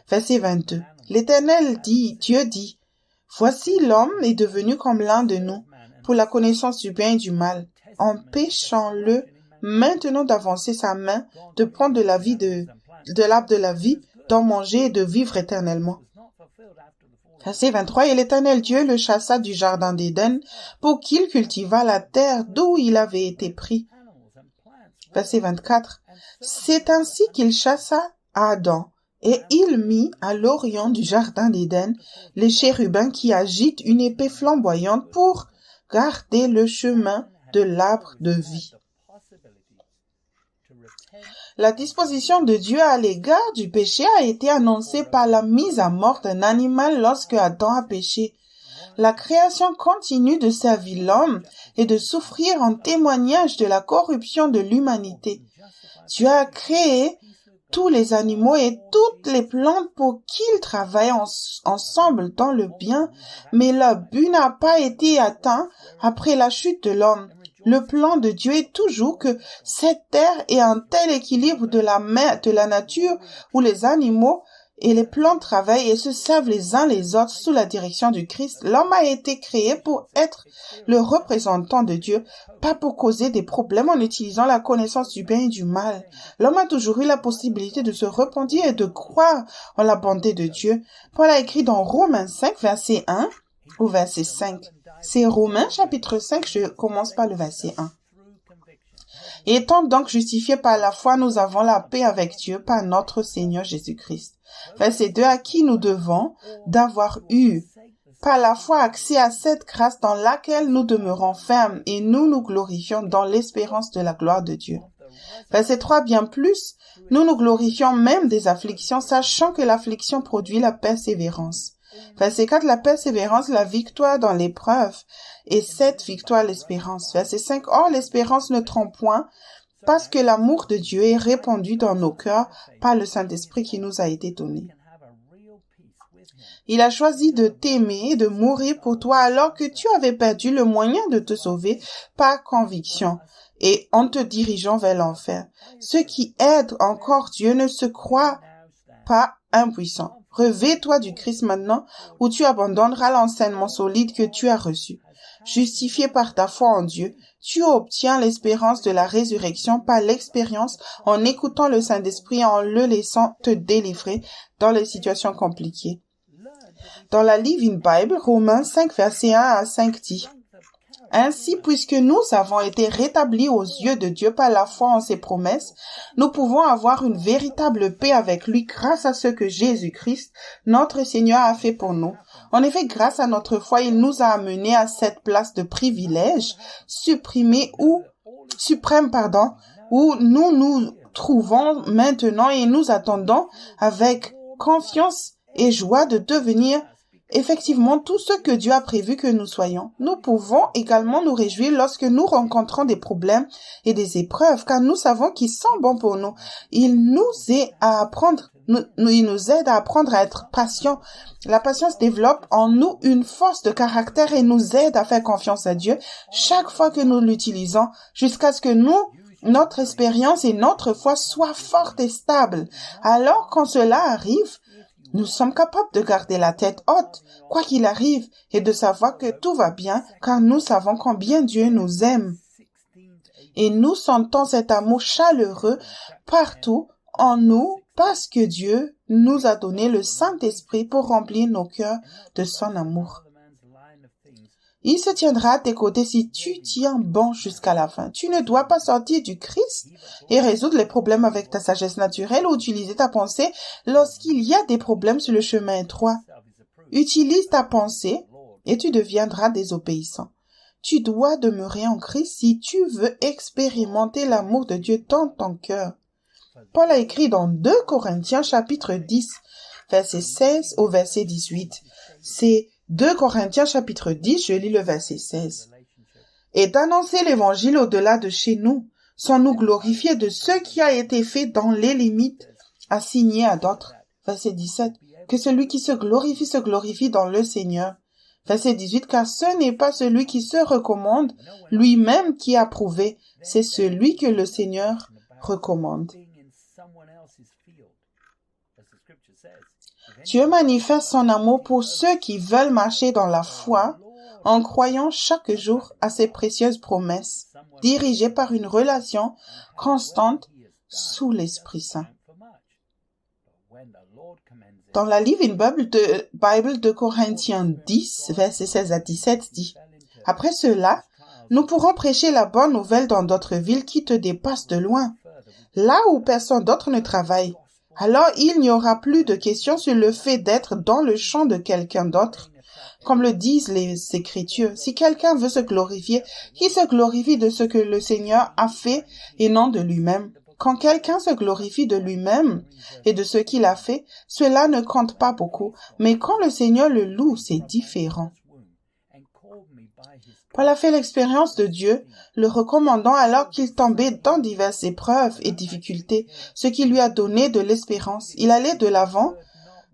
Verset 22. L'Éternel dit, Dieu dit, « Voici l'homme est devenu comme l'un de nous, pour la connaissance du bien et du mal. Empêchons-le maintenant d'avancer sa main, de prendre de la vie de l'arbre de la vie, d'en manger et de vivre éternellement. » Verset 23, et l'Éternel Dieu le chassa du jardin d'Éden pour qu'il cultivât la terre d'où il avait été pris. Verset 24, c'est ainsi qu'il chassa Adam, et il mit à l'orient du jardin d'Éden les chérubins qui agitent une épée flamboyante pour garder le chemin de l'arbre de vie. La disposition de Dieu à l'égard du péché a été annoncée par la mise à mort d'un animal lorsque Adam a péché. La création continue de servir l'homme et de souffrir en témoignage de la corruption de l'humanité. Dieu a créé tous les animaux et toutes les plantes pour qu'ils travaillent ensemble dans le bien, mais leur but n'a pas été atteint après la chute de l'homme. Le plan de Dieu est toujours que cette terre ait un tel équilibre de la nature où les animaux et les plantes travaillent et se servent les uns les autres sous la direction du Christ. L'homme a été créé pour être le représentant de Dieu, pas pour causer des problèmes en utilisant la connaissance du bien et du mal. L'homme a toujours eu la possibilité de se repentir et de croire en la bonté de Dieu. Paul a écrit dans Romains 5, verset 1 au verset 5. C'est Romains chapitre 5, je commence par le verset 1. Étant donc justifiés par la foi, nous avons la paix avec Dieu par notre Seigneur Jésus-Christ. Verset 2, à qui nous devons d'avoir eu par la foi accès à cette grâce dans laquelle nous demeurons fermes et nous nous glorifions dans l'espérance de la gloire de Dieu. Verset 3, bien plus, nous nous glorifions même des afflictions, sachant que l'affliction produit la persévérance. Verset 4, la persévérance, la victoire dans l'épreuve, et cette victoire, l'espérance. Verset 5, or l'espérance ne trompe point, parce que l'amour de Dieu est répandu dans nos cœurs par le Saint-Esprit qui nous a été donné. Il a choisi de t'aimer et de mourir pour toi alors que tu avais perdu le moyen de te sauver par conviction et en te dirigeant vers l'enfer. Ceux qui aident encore Dieu ne se croient pas impuissants. Revêt-toi du Christ maintenant, où tu abandonneras l'enseignement solide que tu as reçu. Justifié par ta foi en Dieu, tu obtiens l'espérance de la résurrection par l'expérience en écoutant le Saint-Esprit et en le laissant te délivrer dans les situations compliquées. Dans la Living Bible, Romains 5, verset 1 à 5 dit, « Ainsi, puisque nous avons été rétablis aux yeux de Dieu par la foi en ses promesses, nous pouvons avoir une véritable paix avec lui grâce à ce que Jésus-Christ, notre Seigneur, a fait pour nous. En effet, grâce à notre foi, il nous a amenés à cette place de privilège suprême où nous nous trouvons maintenant et nous attendons avec confiance et joie de devenir effectivement tout ce que Dieu a prévu que nous soyons. Nous pouvons également nous réjouir lorsque nous rencontrons des problèmes et des épreuves, car nous savons qu'ils sont bons pour nous. Il nous aide à apprendre à être patients. La patience développe en nous une force de caractère et nous aide à faire confiance à Dieu chaque fois que nous l'utilisons, jusqu'à ce que notre expérience et notre foi soient fortes et stables. Alors, quand cela arrive, nous sommes capables de garder la tête haute, quoi qu'il arrive, et de savoir que tout va bien, car nous savons combien Dieu nous aime. Et nous sentons cet amour chaleureux partout en nous, parce que Dieu nous a donné le Saint-Esprit pour remplir nos cœurs de son amour. Il se tiendra à tes côtés si tu tiens bon jusqu'à la fin. Tu ne dois pas sortir du Christ et résoudre les problèmes avec ta sagesse naturelle ou utiliser ta pensée lorsqu'il y a des problèmes sur le chemin étroit. Utilise ta pensée et tu deviendras désobéissant. Tu dois demeurer en Christ si tu veux expérimenter l'amour de Dieu dans ton cœur. Paul a écrit dans 2 Corinthiens chapitre 10, verset 16 au verset 18. C'est 2 Corinthiens chapitre 10, je lis le verset 16. Et d'annoncer l'évangile au-delà de chez nous, sans nous glorifier de ce qui a été fait dans les limites assignées à d'autres. Verset 17. Que celui qui se glorifie dans le Seigneur. Verset 18. Car ce n'est pas celui qui se recommande lui-même qui a prouvé, c'est celui que le Seigneur recommande. Dieu manifeste son amour pour ceux qui veulent marcher dans la foi en croyant chaque jour à ses précieuses promesses, dirigées par une relation constante sous l'Esprit Saint. Dans la Living Bible de Corinthiens 10, versets 16 à 17 dit « Après cela, nous pourrons prêcher la bonne nouvelle dans d'autres villes qui te dépassent de loin, là où personne d'autre ne travaille. Alors il n'y aura plus de questions sur le fait d'être dans le champ de quelqu'un d'autre. Comme le disent les Écritures, si quelqu'un veut se glorifier, qu'il se glorifie de ce que le Seigneur a fait et non de lui-même. Quand quelqu'un se glorifie de lui-même et de ce qu'il a fait, cela ne compte pas beaucoup, mais quand le Seigneur le loue, c'est différent. Paul a fait l'expérience de Dieu, le recommandant alors qu'il tombait dans diverses épreuves et difficultés, ce qui lui a donné de l'espérance. Il allait de l'avant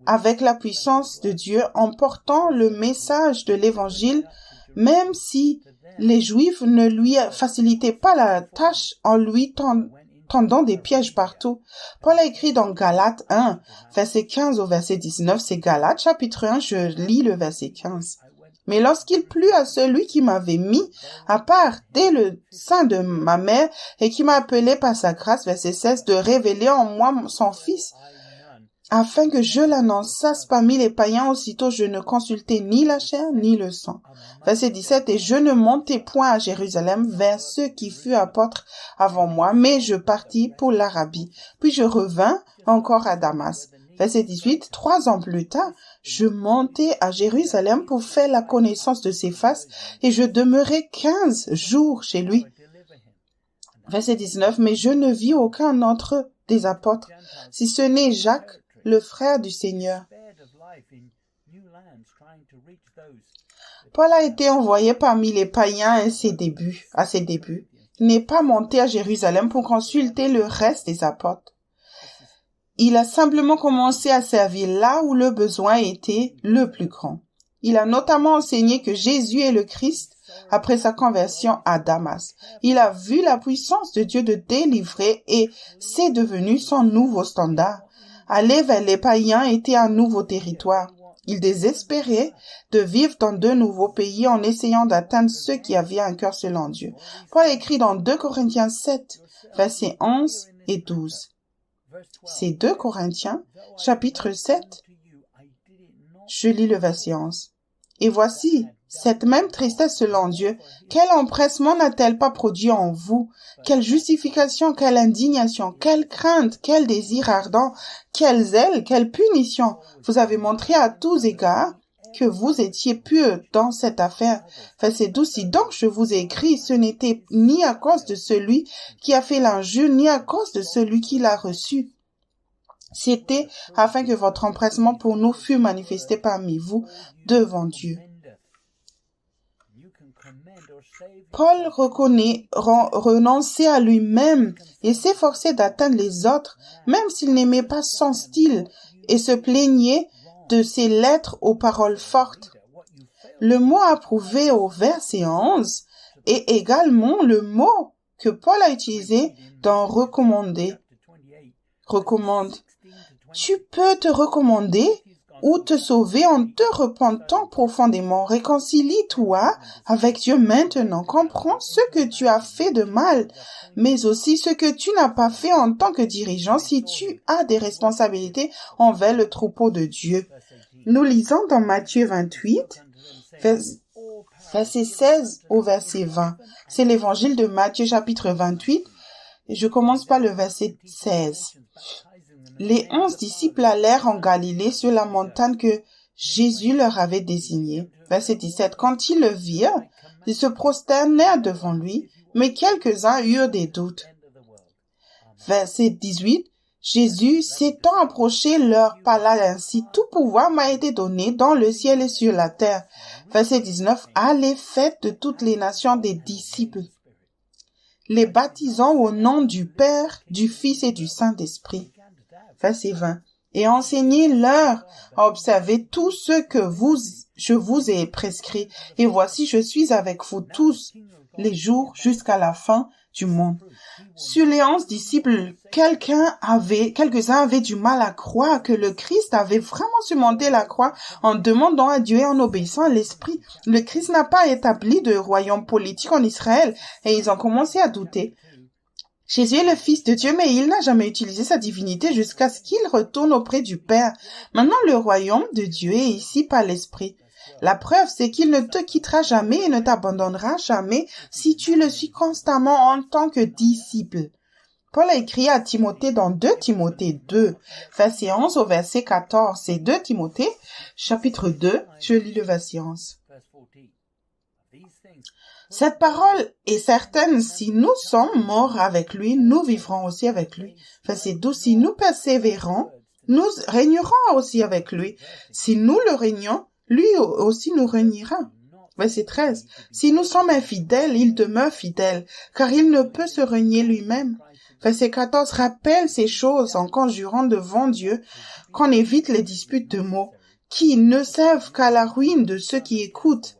avec la puissance de Dieu en portant le message de l'Évangile, même si les Juifs ne lui facilitaient pas la tâche en lui tendant des pièges partout. Paul a écrit dans Galates 1, verset 15 au verset 19, c'est Galates chapitre 1, je lis le verset 15. Mais lorsqu'il plut à celui qui m'avait mis à part dès le sein de ma mère et qui m'a appelé par sa grâce, verset 16, de révéler en moi son Fils, afin que je l'annonçasse parmi les païens, aussitôt je ne consultai ni la chair ni le sang. Verset 17, et je ne montai point à Jérusalem vers ceux qui furent apôtres avant moi, mais je partis pour l'Arabie. Puis je revins encore à Damas. Verset 18, 3 ans plus tard, je montai à Jérusalem pour faire la connaissance de ses faces et je demeurai 15 jours chez lui. Verset 19, mais je ne vis aucun autre des apôtres, si ce n'est Jacques, le frère du Seigneur. Paul a été envoyé parmi les païens à ses débuts. Il n'est pas monté à Jérusalem pour consulter le reste des apôtres. Il a simplement commencé à servir là où le besoin était le plus grand. Il a notamment enseigné que Jésus est le Christ après sa conversion à Damas. Il a vu la puissance de Dieu de délivrer et c'est devenu son nouveau standard. Aller vers les païens était un nouveau territoire. Il désespérait de vivre dans de nouveaux pays en essayant d'atteindre ceux qui avaient un cœur selon Dieu. Paul écrit dans 2 Corinthiens 7, versets 11 et 12. C'est 2 Corinthiens, chapitre 7. Je lis le verset 11. Et voici, cette même tristesse selon Dieu, quel empressement n'a-t-elle pas produit en vous? Quelle justification, quelle indignation, quelle crainte, quel désir ardent, quel zèle, quelle punition. Vous avez montré à tous égards que vous étiez purs dans cette affaire. Verset 12, si donc je vous ai écrit, ce n'était ni à cause de celui qui a fait l'injure, ni à cause de celui qui l'a reçu. C'était afin que votre empressement pour nous fût manifesté parmi vous devant Dieu. Paul renonçait à lui-même et s'efforçait d'atteindre les autres, même s'il n'aimait pas son style, et se plaignait de ses lettres aux paroles fortes. Le mot approuvé au verset 11 est également le mot que Paul a utilisé dans recommander. Recommande. Tu peux te recommander ou te sauver en te repentant profondément. Réconcilie-toi avec Dieu maintenant. Comprends ce que tu as fait de mal, mais aussi ce que tu n'as pas fait en tant que dirigeant si tu as des responsabilités envers le troupeau de Dieu. Nous lisons dans Matthieu 28, verset 16 au verset 20. C'est l'évangile de Matthieu chapitre 28. Et je commence par le verset 16. Les 11 disciples allèrent en Galilée sur la montagne que Jésus leur avait désignée. Verset 17. Quand ils le virent, ils se prosternèrent devant lui, mais quelques-uns eurent des doutes. Verset 18. Jésus s'étant approché leur parla ainsi. Tout pouvoir m'a été donné dans le ciel et sur la terre. Verset 19. Allez, faites de toutes les nations des disciples, les baptisant au nom du Père, du Fils et du Saint-Esprit. Verset 20. Et enseignez-leur à observer tout ce que je vous ai prescrit. Et voici, je suis avec vous tous les jours jusqu'à la fin du monde. Sur les 11 disciples, quelques-uns avaient du mal à croire que le Christ avait vraiment surmonté la croix en demandant à Dieu et en obéissant à l'Esprit. Le Christ n'a pas établi de royaume politique en Israël et ils ont commencé à douter. Jésus est le Fils de Dieu, mais il n'a jamais utilisé sa divinité jusqu'à ce qu'il retourne auprès du Père. Maintenant, le royaume de Dieu est ici par l'Esprit. La preuve, c'est qu'il ne te quittera jamais et ne t'abandonnera jamais si tu le suis constamment en tant que disciple. Paul a écrit à Timothée dans 2 Timothée 2, verset 11 au verset 14. C'est 2 Timothée, chapitre 2, je lis le verset 11. Cette parole est certaine, si nous sommes morts avec lui, nous vivrons aussi avec lui. Verset 12, si nous persévérons, nous régnerons aussi avec lui. Si nous le régnons, lui aussi nous régnera. Verset 13. Si nous sommes infidèles, il demeure fidèle, car il ne peut se régner lui-même. Verset 14. Rappelle ces choses en conjurant devant Dieu qu'on évite les disputes de mots, qui ne servent qu'à la ruine de ceux qui écoutent.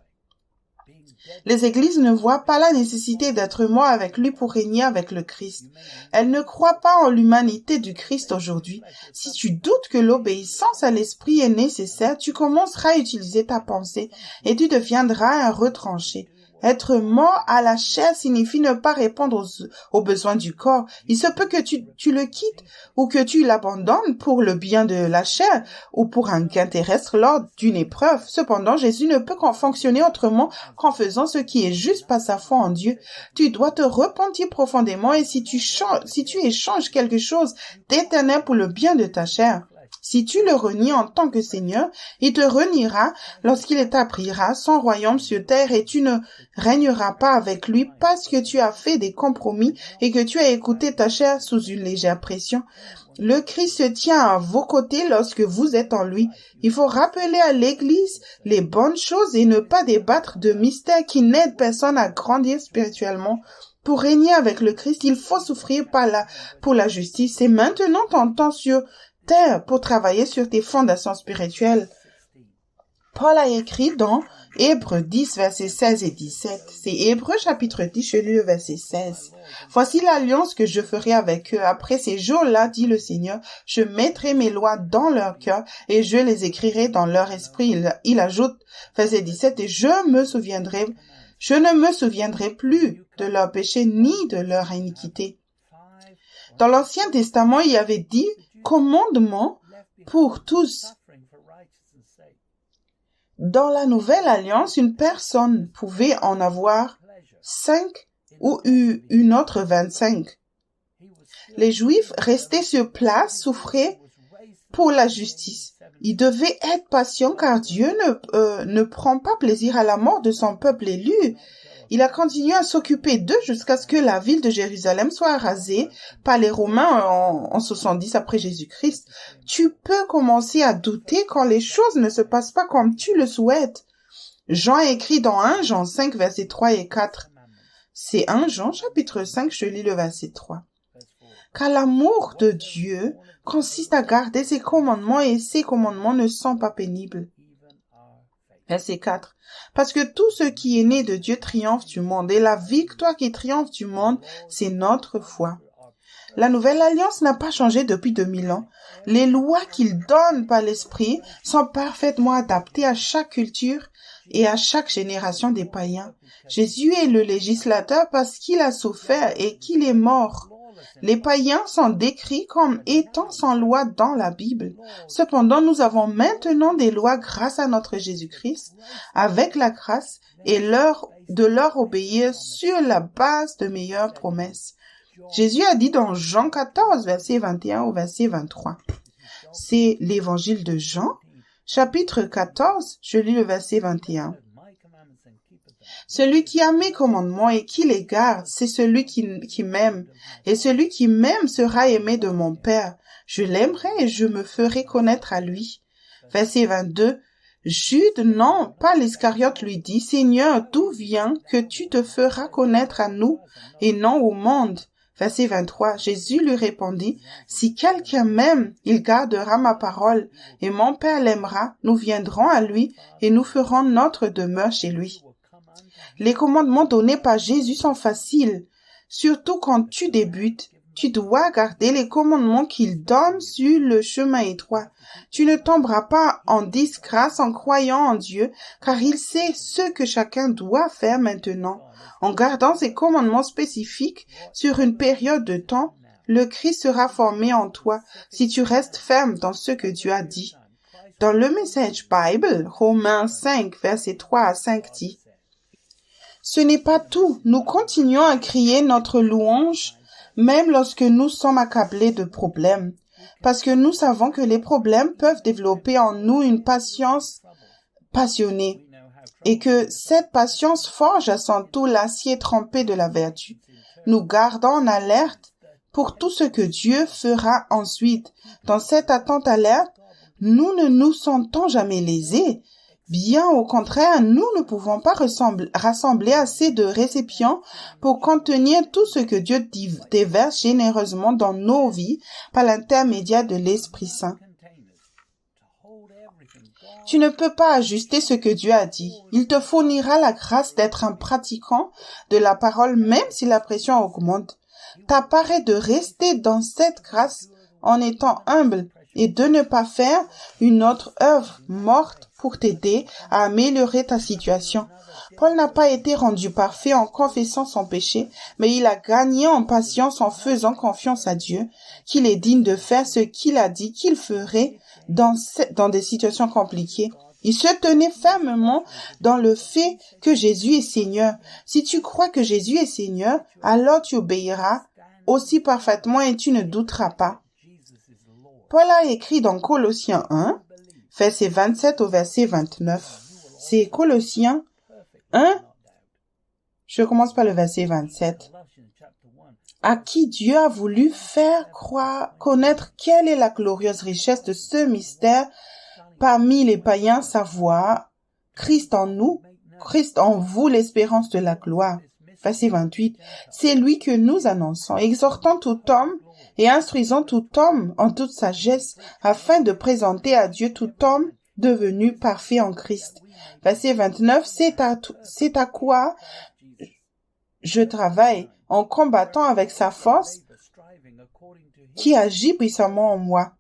Les églises ne voient pas la nécessité d'être morts avec lui pour régner avec le Christ. Elles ne croient pas en l'humanité du Christ aujourd'hui. Si tu doutes que l'obéissance à l'esprit est nécessaire, tu commenceras à utiliser ta pensée et tu deviendras un retranché. Être mort à la chair signifie ne pas répondre aux besoins du corps. Il se peut que tu le quittes ou que tu l'abandonnes pour le bien de la chair ou pour un gain terrestre lors d'une épreuve. Cependant, Jésus ne peut fonctionner autrement qu'en faisant ce qui est juste par sa foi en Dieu. Tu dois te repentir profondément et si tu échanges quelque chose d'éternel pour le bien de ta chair, si tu le renies en tant que Seigneur, il te reniera lorsqu'il établira son royaume sur terre et tu ne régneras pas avec lui parce que tu as fait des compromis et que tu as écouté ta chair sous une légère pression. Le Christ se tient à vos côtés lorsque vous êtes en lui. Il faut rappeler à l'Église les bonnes choses et ne pas débattre de mystères qui n'aident personne à grandir spirituellement. Pour régner avec le Christ, il faut souffrir pour la justice. Et maintenant ton temps sur terre pour travailler sur tes fondations spirituelles. Paul a écrit dans Hébreux 10, versets 16 et 17. C'est Hébreux chapitre 10, je lis le verset 16. Voici l'alliance que je ferai avec eux. Après ces jours-là, dit le Seigneur, je mettrai mes lois dans leur cœur et je les écrirai dans leur esprit. Il ajoute, verset 17, et je ne me souviendrai plus de leurs péchés ni de leur iniquité. Dans l'Ancien Testament, il y avait 10 commandements pour tous. Dans la Nouvelle Alliance, une personne pouvait en avoir 5 ou une autre 25. Les Juifs restés sur place souffraient pour la justice. Ils devaient être patients car Dieu ne prend pas plaisir à la mort de son peuple élu. Il a continué à s'occuper d'eux jusqu'à ce que la ville de Jérusalem soit rasée par les Romains en 70 après Jésus-Christ. Tu peux commencer à douter quand les choses ne se passent pas comme tu le souhaites. Jean écrit dans 1 Jean 5, versets 3 et 4. C'est 1 Jean, chapitre 5, je lis le verset 3. Car l'amour de Dieu consiste à garder ses commandements et ses commandements ne sont pas pénibles. Verset 4. Parce que tout ce qui est né de Dieu triomphe du monde, et la victoire qui triomphe du monde, c'est notre foi. La nouvelle alliance n'a pas changé depuis 2000 ans. Les lois qu'il donne par l'Esprit sont parfaitement adaptées à chaque culture et à chaque génération des païens. Jésus est le législateur parce qu'il a souffert et qu'il est mort. Les païens sont décrits comme étant sans loi dans la Bible. Cependant, nous avons maintenant des lois grâce à notre Jésus-Christ, avec la grâce et de leur obéir sur la base de meilleures promesses. Jésus a dit dans Jean 14, verset 21 au verset 23. C'est l'évangile de Jean, chapitre 14, je lis le verset 21. Celui qui a mes commandements et qui les garde, c'est celui qui m'aime. Et celui qui m'aime sera aimé de mon Père. Je l'aimerai et je me ferai connaître à lui. Verset 22. Jude, non, pas l'Iscariote, lui dit, Seigneur, d'où vient que tu te feras connaître à nous et non au monde? Verset 23, Jésus lui répondit, « Si quelqu'un m'aime, il gardera ma parole, et mon Père l'aimera, nous viendrons à lui, et nous ferons notre demeure chez lui. » Les commandements donnés par Jésus sont faciles, surtout quand tu débutes. Tu dois garder les commandements qu'il donne sur le chemin étroit. Tu ne tomberas pas en disgrâce en croyant en Dieu, car il sait ce que chacun doit faire maintenant. En gardant ces commandements spécifiques sur une période de temps, le Christ sera formé en toi si tu restes ferme dans ce que Dieu a dit. Dans le Message Bible, Romains 5, versets 3 à 5 dit, « Ce n'est pas tout. Nous continuons à crier notre louange même lorsque nous sommes accablés de problèmes, parce que nous savons que les problèmes peuvent développer en nous une patience passionnée, et que cette patience forge à son tour l'acier trempé de la vertu. Nous gardons en alerte pour tout ce que Dieu fera ensuite. Dans cette attente alerte, nous ne nous sentons jamais lésés. Bien au contraire, nous ne pouvons pas rassembler assez de récipients pour contenir tout ce que Dieu déverse généreusement dans nos vies par l'intermédiaire de l'Esprit Saint. Tu ne peux pas ajuster ce que Dieu a dit. Il te fournira la grâce d'être un pratiquant de la parole même si la pression augmente. Ta part est de rester dans cette grâce en étant humble et de ne pas faire une autre œuvre morte pour t'aider à améliorer ta situation. Paul n'a pas été rendu parfait en confessant son péché, mais il a gagné en patience en faisant confiance à Dieu, qu'il est digne de faire ce qu'il a dit qu'il ferait dans des situations compliquées. Il se tenait fermement dans le fait que Jésus est Seigneur. Si tu crois que Jésus est Seigneur, alors tu obéiras aussi parfaitement et tu ne douteras pas. Paul a écrit dans Colossiens 1, verset 27 au verset 29. C'est Colossiens 1, je commence par le verset 27. À qui Dieu a voulu faire connaître quelle est la glorieuse richesse de ce mystère parmi les païens, savoir Christ en nous, Christ en vous, l'espérance de la gloire. Verset 28. C'est lui que nous annonçons, exhortant tout homme et instruisant tout homme en toute sagesse, afin de présenter à Dieu tout homme devenu parfait en Christ. Verset 29, c'est à quoi je travaille en combattant avec sa force qui agit puissamment en moi.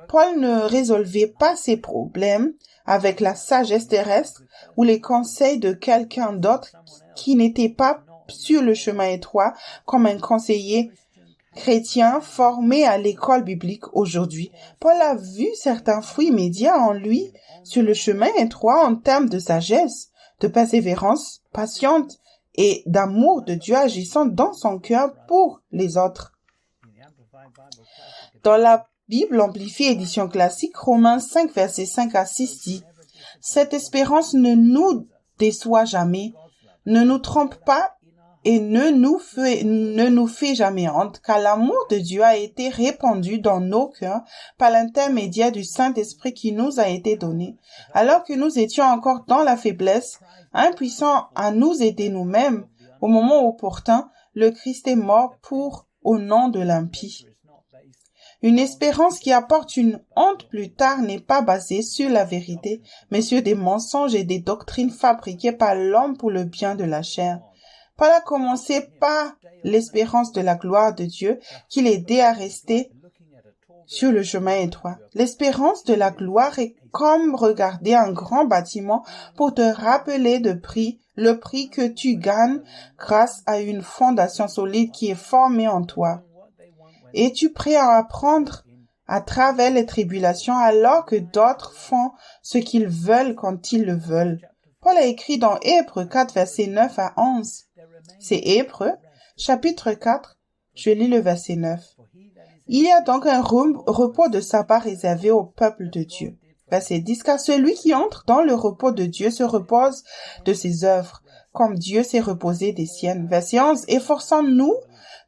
Paul ne résolvait pas ses problèmes avec la sagesse terrestre ou les conseils de quelqu'un d'autre qui n'était pas sur le chemin étroit comme un conseiller chrétien formé à l'école biblique aujourd'hui. Paul a vu certains fruits immédiats en lui sur le chemin étroit en termes de sagesse, de persévérance, patiente et d'amour de Dieu agissant dans son cœur pour les autres. Dans la Bible amplifiée édition classique, Romains 5, versets 5 à 6 dit « Cette espérance ne nous déçoit jamais, ne nous trompe pas et ne nous fait jamais honte, car l'amour de Dieu a été répandu dans nos cœurs par l'intermédiaire du Saint-Esprit qui nous a été donné. Alors que nous étions encore dans la faiblesse, impuissants à nous aider nous-mêmes, au moment opportun, le Christ est mort au nom de l'impie. Une espérance qui apporte une honte plus tard n'est pas basée sur la vérité, mais sur des mensonges et des doctrines fabriquées par l'homme pour le bien de la chair. Paul a commencé par l'espérance de la gloire de Dieu qui l'aidait à rester sur le chemin étroit. L'espérance de la gloire est comme regarder un grand bâtiment pour te rappeler le prix que tu gagnes grâce à une fondation solide qui est formée en toi. Es-tu prêt à apprendre à travers les tribulations alors que d'autres font ce qu'ils veulent quand ils le veulent? Paul a écrit dans Hébreux 4, versets 9 à 11. C'est Hébreux, chapitre 4, je lis le verset 9. Il y a donc un repos de sabbat réservé au peuple de Dieu. Verset 10, car celui qui entre dans le repos de Dieu se repose de ses œuvres, comme Dieu s'est reposé des siennes. Verset 11, efforçons-nous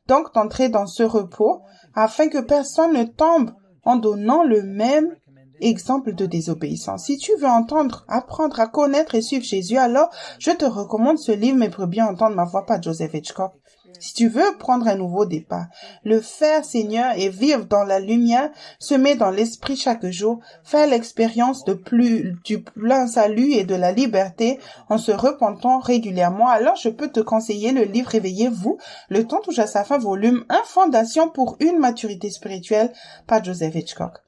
donc d'entrer dans ce repos, afin que personne ne tombe en donnant le même exemple de désobéissance. Si tu veux apprendre à connaître et suivre Jésus, alors je te recommande ce livre, Mes brebis entendent ma voix par Joseph Hitchcock. Si tu veux prendre un nouveau départ, le faire, Seigneur, et vivre dans la lumière, semer dans l'esprit chaque jour, faire l'expérience du plein salut et de la liberté en se repentant régulièrement, alors je peux te conseiller le livre Réveillez-vous, Le temps touche à sa fin, volume 1, Fondation pour une maturité spirituelle, par Joseph Hitchcock.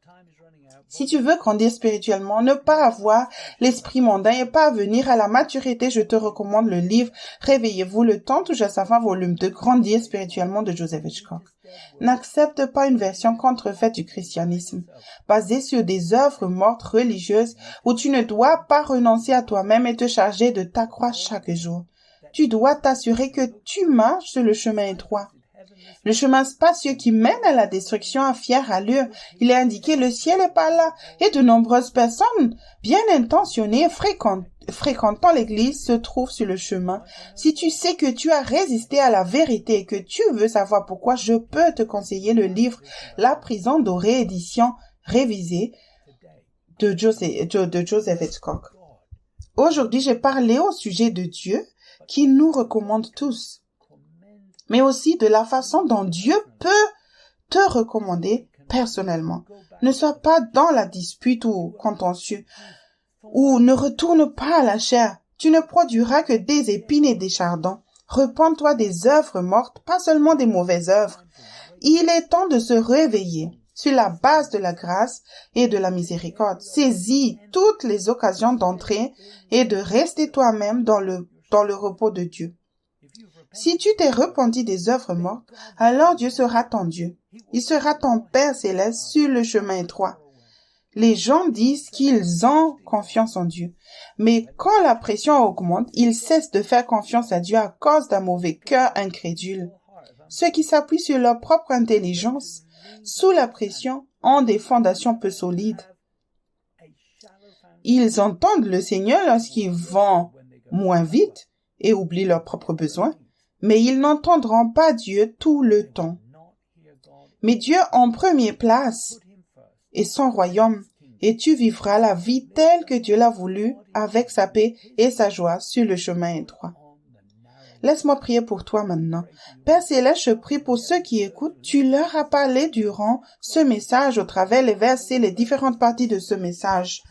Si tu veux grandir spirituellement, ne pas avoir l'esprit mondain et pas venir à la maturité, je te recommande le livre Réveillez-vous, le temps touche à sa fin, volume 2, Grandir spirituellement de Joseph Hitchcock. N'accepte pas une version contrefaite du christianisme, basée sur des œuvres mortes religieuses où tu ne dois pas renoncer à toi-même et te charger de ta croix chaque jour. Tu dois t'assurer que tu marches sur le chemin étroit. Le chemin spacieux qui mène à la destruction à fière allure, il est indiqué le ciel est par là, et de nombreuses personnes bien intentionnées fréquentant l'église se trouvent sur le chemin. Si tu sais que tu as résisté à la vérité et que tu veux savoir pourquoi, je peux te conseiller le livre La prison dorée, édition révisée de Joseph Hitchcock. Aujourd'hui, j'ai parlé au sujet de Dieu qui nous recommande tous, mais aussi de la façon dont Dieu peut te recommander personnellement. Ne sois pas dans la dispute ou contentieux, ou ne retourne pas à la chair. Tu ne produiras que des épines et des chardons. Repens-toi des œuvres mortes, pas seulement des mauvaises œuvres. Il est temps de se réveiller sur la base de la grâce et de la miséricorde. Saisis toutes les occasions d'entrer et de rester toi-même dans le repos de Dieu. Si tu t'es repenti des œuvres mortes, alors Dieu sera ton Dieu. Il sera ton Père céleste sur le chemin étroit. Les gens disent qu'ils ont confiance en Dieu. Mais quand la pression augmente, ils cessent de faire confiance à Dieu à cause d'un mauvais cœur incrédule. Ceux qui s'appuient sur leur propre intelligence, sous la pression, ont des fondations peu solides. Ils entendent le Seigneur lorsqu'ils vont moins vite et oublient leurs propres besoins. Mais ils n'entendront pas Dieu tout le temps. Mais Dieu en première place et son royaume, et tu vivras la vie telle que Dieu l'a voulu, avec sa paix et sa joie sur le chemin étroit. Laisse-moi prier pour toi maintenant. Père Céleste, je prie pour ceux qui écoutent. Tu leur as parlé durant ce message, au travers les versets, les différentes parties de ce message.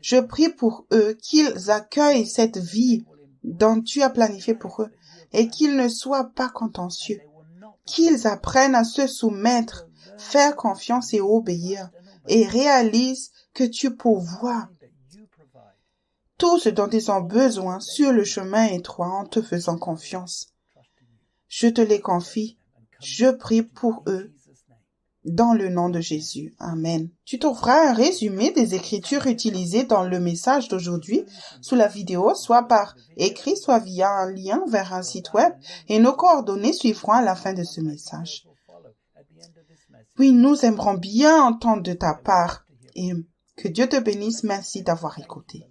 Je prie pour eux qu'ils accueillent cette vie dont tu as planifié pour eux, et qu'ils ne soient pas contentieux, qu'ils apprennent à se soumettre, faire confiance et obéir, et réalisent que tu pourvois tout ce dont ils ont besoin sur le chemin étroit en te faisant confiance. Je te les confie, je prie pour eux, dans le nom de Jésus. Amen. Tu trouveras un résumé des écritures utilisées dans le message d'aujourd'hui sous la vidéo, soit par écrit, soit via un lien vers un site web, et nos coordonnées suivront à la fin de ce message. Oui, nous aimerons bien entendre de ta part, et que Dieu te bénisse. Merci d'avoir écouté.